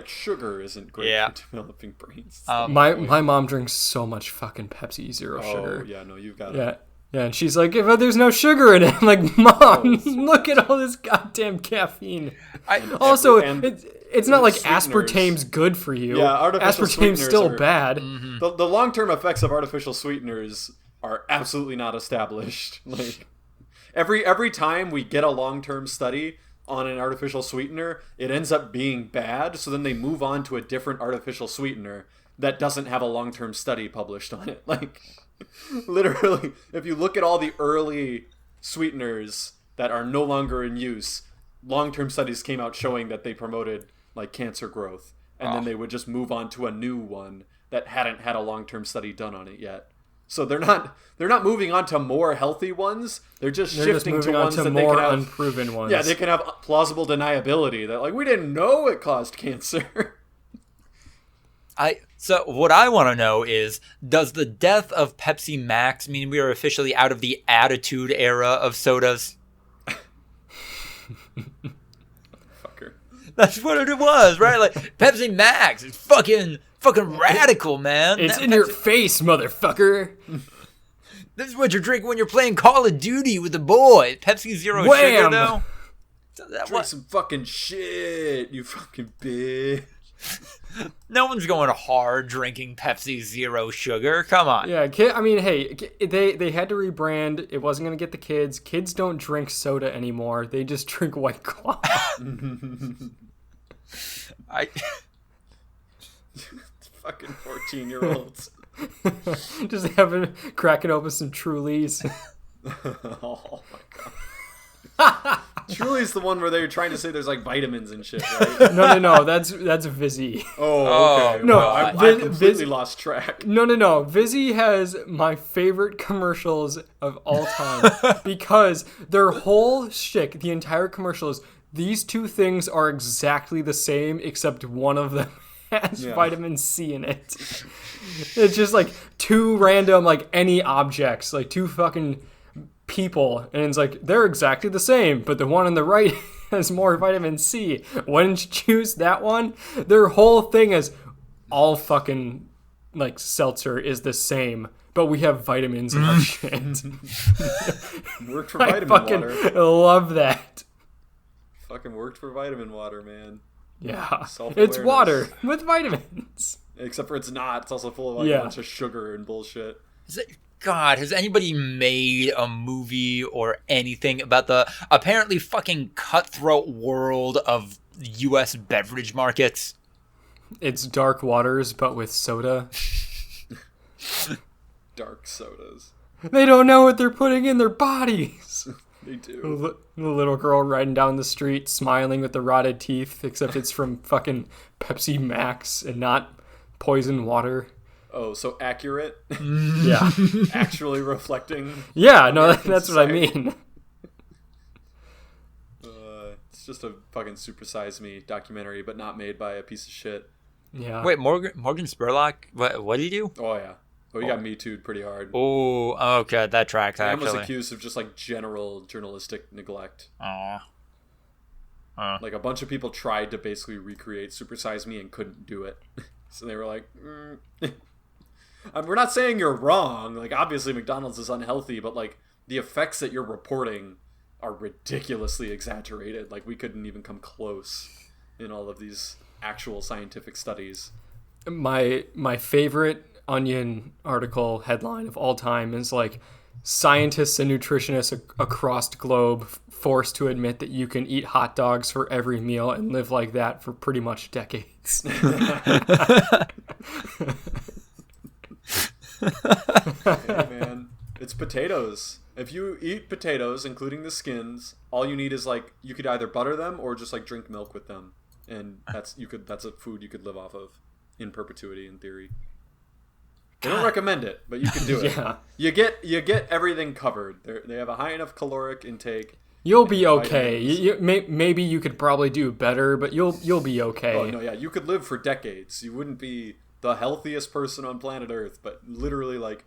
sugar isn't great for developing brains. My mom drinks so much fucking Pepsi Zero Sugar. Oh, yeah, no, you've got it. Yeah, and she's like, but there's no sugar in it. I'm like, Mom, look at all this goddamn caffeine. It's not like aspartame's good for you. Yeah, artificial aspartame's still bad. Mm-hmm. The long-term effects of artificial sweeteners are absolutely not established. Like every time we get a long-term study on an artificial sweetener, it ends up being bad. So then they move on to a different artificial sweetener that doesn't have a long-term study published on it. Like literally, if you look at all the early sweeteners that are no longer in use, long-term studies came out showing that they promoted like cancer growth, and then they would just move on to a new one that hadn't had a long-term study done on it yet. So they're not moving on to more healthy ones. They're just shifting to ones that they can have unproven ones. Yeah, they can have plausible deniability that like we didn't know it caused cancer. So what I want to know is, does the death of Pepsi Max mean we are officially out of the Attitude Era of sodas? Fucker. That's what it was, right? Like Pepsi Max is fucking radical, man. It's in your face, motherfucker. This is what you're drinking when you're playing Call of Duty with the boys. Pepsi Zero Sugar, though. Drink some fucking shit, you fucking bitch. No one's going hard drinking Pepsi Zero Sugar. Come on. Yeah, I mean, hey, they had to rebrand. It wasn't going to get the kids. Kids don't drink soda anymore. They just drink White Claw. Fucking 14-year-olds. Just cracking open some Trulies. Oh my god. Truly's the one where they're trying to say there's like vitamins and shit, right? No, that's Vizzy. Oh, okay. No, I completely lost track. No. Vizzy has my favorite commercials of all time because their whole shtick, the entire commercial is, these two things are exactly the same except one of them has vitamin C in it. It's just like two random, like any objects, like two fucking people, and it's like they're exactly the same, but the one on the right has more vitamin C. Why didn't you choose that one? Their whole thing is all fucking like seltzer is the same, but we have vitamins in our shit. Worked for vitamin water. I love that. Fucking worked for vitamin water, man. Yeah, it's water with vitamins. Except for it's not. It's also full of like a bunch of sugar and bullshit. God, has anybody made a movie or anything about the apparently fucking cutthroat world of U.S. beverage markets? It's Dark Waters, but with soda. Dark sodas. They don't know what they're putting in their bodies. They do. The little girl riding down the street, smiling with the rotted teeth, except it's from fucking Pepsi Max and not poison water. Oh, so accurate? Yeah. Actually reflecting? Yeah, no, that's what I mean. It's just a fucking Super Size Me documentary, but not made by a piece of shit Yeah. Wait, Morgan Spurlock? What did he do? Oh yeah. Oh, he got Me Too'd pretty hard. Oh, okay, that tracks And actually. was accused of just like general journalistic neglect. Aw. Like a bunch of people tried to basically recreate Super Size Me and couldn't do it. So they were like, we're not saying you're wrong. Like obviously McDonald's is unhealthy, but like the effects that you're reporting are ridiculously exaggerated. Like we couldn't even come close in all of these actual scientific studies. My favorite Onion article headline of all time is like, scientists and nutritionists across the globe forced to admit that you can eat hot dogs for every meal and live like that for pretty much decades. Hey man, it's potatoes. If you eat potatoes, including the skins, all you need is like, you could either butter them or just like drink milk with them, and that's a food you could live off of in perpetuity in theory. They don't recommend it, but you can do it. Yeah. You get everything covered. They have a high enough caloric intake. You'll be okay. Maybe you could probably do better, but you'll be okay. Oh no, yeah, you could live for decades. You wouldn't be the healthiest person on planet Earth, but literally, like,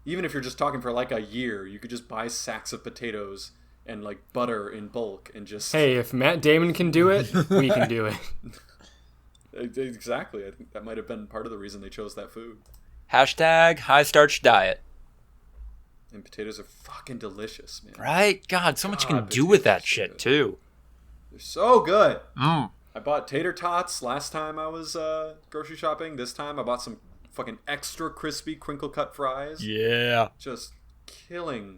even if you're just talking for like a year, you could just buy sacks of potatoes and like butter in bulk and just. Hey, if Matt Damon can do it, we can do it. Exactly. I think that might have been part of the reason they chose that food. Hashtag high starch diet. And potatoes are fucking delicious, man. Right? God, so much you can God, do with that potatoes are shit good. too. They're so good. Mm. I bought tater tots last time I was grocery shopping. This time I bought some fucking extra crispy crinkle cut fries. Yeah. Just killing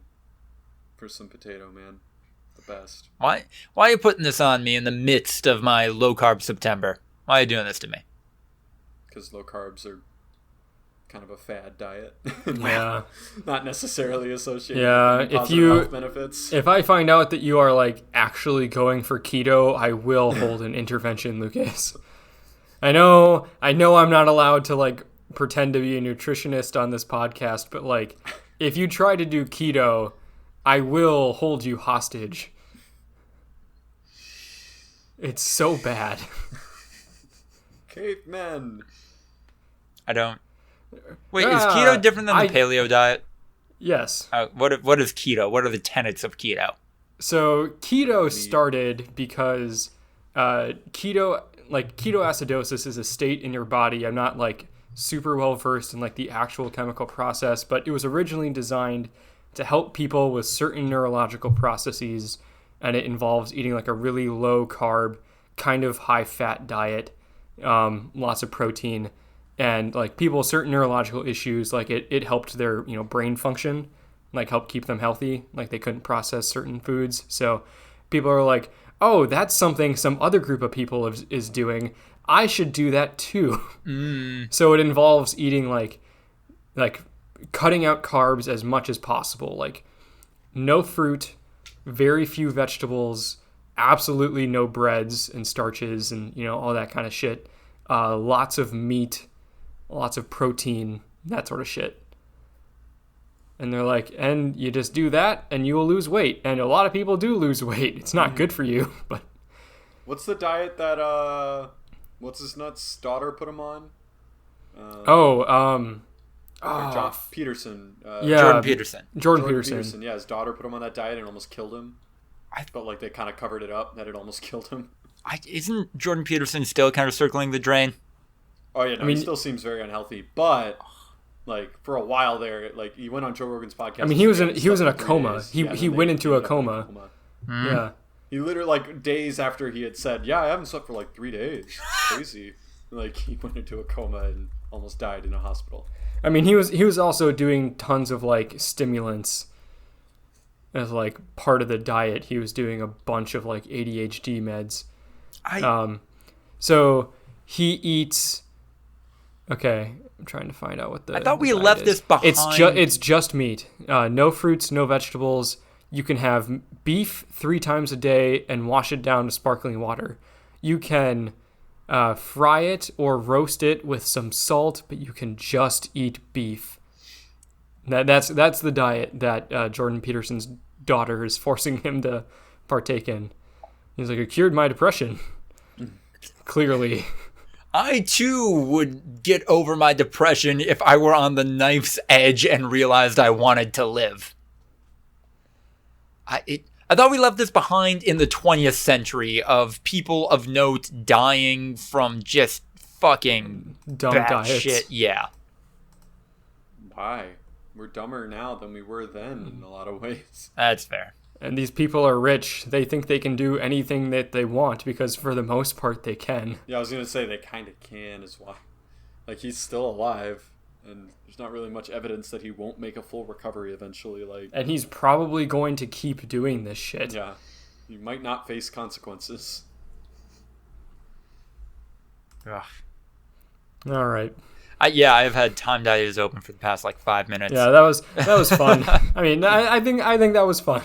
for some potato, man. The best. Why are you putting this on me in the midst of my low carb September? Why are you doing this to me? Because low carbs are kind of a fad diet. Yeah. Not necessarily associated Yeah, with any if positive you- health benefits. If I find out that you are like actually going for keto, I will hold an intervention, Lucas. I know I'm not allowed to like pretend to be a nutritionist on this podcast, but like if you try to do keto, I will hold you hostage. It's so bad. Cavemen. I don't. Wait, is Yeah, keto different than the I- paleo diet? Yes. What is keto? What are the tenets of keto? So keto started because ketoacidosis is a state in your body. I'm not like super well versed in like the actual chemical process, but it was originally designed to help people with certain neurological processes, and it involves eating like a really low carb, kind of high fat diet, lots of protein, and like people with certain neurological issues, like it helped their brain function, like helped keep them healthy, like they couldn't process certain foods. So people are like, oh, that's something some other group of people is doing. I should do that too. So it involves eating like cutting out carbs as much as possible, like no fruit, very few vegetables, absolutely no breads and starches and all that kind of shit. Lots of meat, lots of protein, that sort of shit. And they're like, and you just do that and you will lose weight. And a lot of people do lose weight. It's not good for you, but What's the diet that what's his nuts daughter put him on? John Peterson. yeah, Jordan Peterson. Jordan Peterson. Yeah, his daughter put him on that diet and almost killed him. I felt like they kind of covered it up that it almost killed him. Isn't Jordan Peterson still kind of circling the drain? Oh yeah, no, he still seems very unhealthy, but like for a while there, like he went on Joe Rogan's podcast. I mean, he was in a for 3 coma. days. He Yeah, and he then went they into a ended up in coma. Mm. Yeah. He literally, like, days after he had said, yeah, I haven't slept for like 3 days. Crazy. Like, he went into a coma and almost died in a hospital. I mean, he was also doing tons of like stimulants as like part of the diet. He was doing a bunch of like ADHD meds. So he eats. Okay, I'm trying to find out what the. I thought we diet left is. this behind. It's just meat. No fruits, no vegetables. You can have beef 3 times a day and wash it down to sparkling water. You can fry it or roast it with some salt, but you can just eat beef. That's the diet that Jordan Peterson's daughter is forcing him to partake in. He's like, it cured my depression. Clearly. I too would get over my depression if I were on the knife's edge and realized I wanted to live. I thought we left this behind in the 20th century of people of note dying from just fucking Dumb bad diets. shit. Yeah. Why? We're dumber now than we were then in a lot of ways. That's fair. And these people are rich. They think they can do anything that they want because for the most part they can. Yeah, I was going to say they kind of can is why. Like, he's still alive, and there's not really much evidence that he won't make a full recovery eventually. Like, And he's probably going to keep doing this shit. yeah, he might not face consequences. Ugh. All right. I've had time diaries open for the past 5 minutes. Yeah, that was fun. I mean, I think that was fun.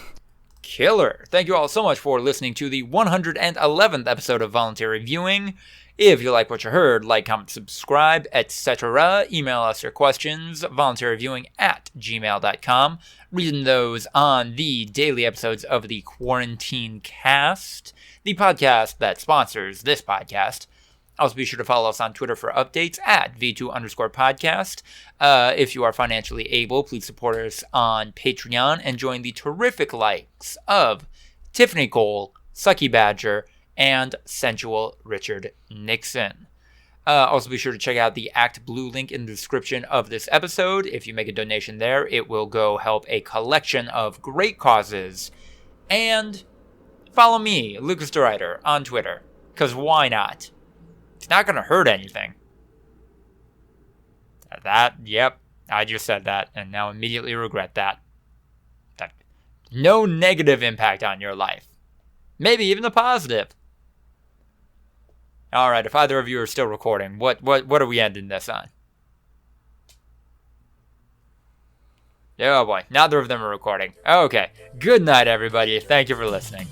Killer. Thank you all so much for listening to the 111th episode of Voluntary Viewing. If you like what you heard, like, comment, subscribe, etc. Email us your questions, voluntaryviewing@gmail.com. Reading those on the daily episodes of the Quarantine Cast, the podcast that sponsors this podcast. Also, be sure to follow us on Twitter for updates at V2_podcast. If you are financially able, please support us on Patreon and join the terrific likes of Tiffany Cole, Sucky Badger, and Sensual Richard Nixon. Also, be sure to check out the Act Blue link in the description of this episode. If you make a donation there, it will go help a collection of great causes. And follow me, Lucas DeRuyter, on Twitter, because why not? It's not going to hurt anything. Yep, I just said that, and now immediately regret that. No negative impact on your life. Maybe even a positive. Alright, if either of you are still recording, what are we ending this on? Oh boy, neither of them are recording. Okay, good night everybody, thank you for listening.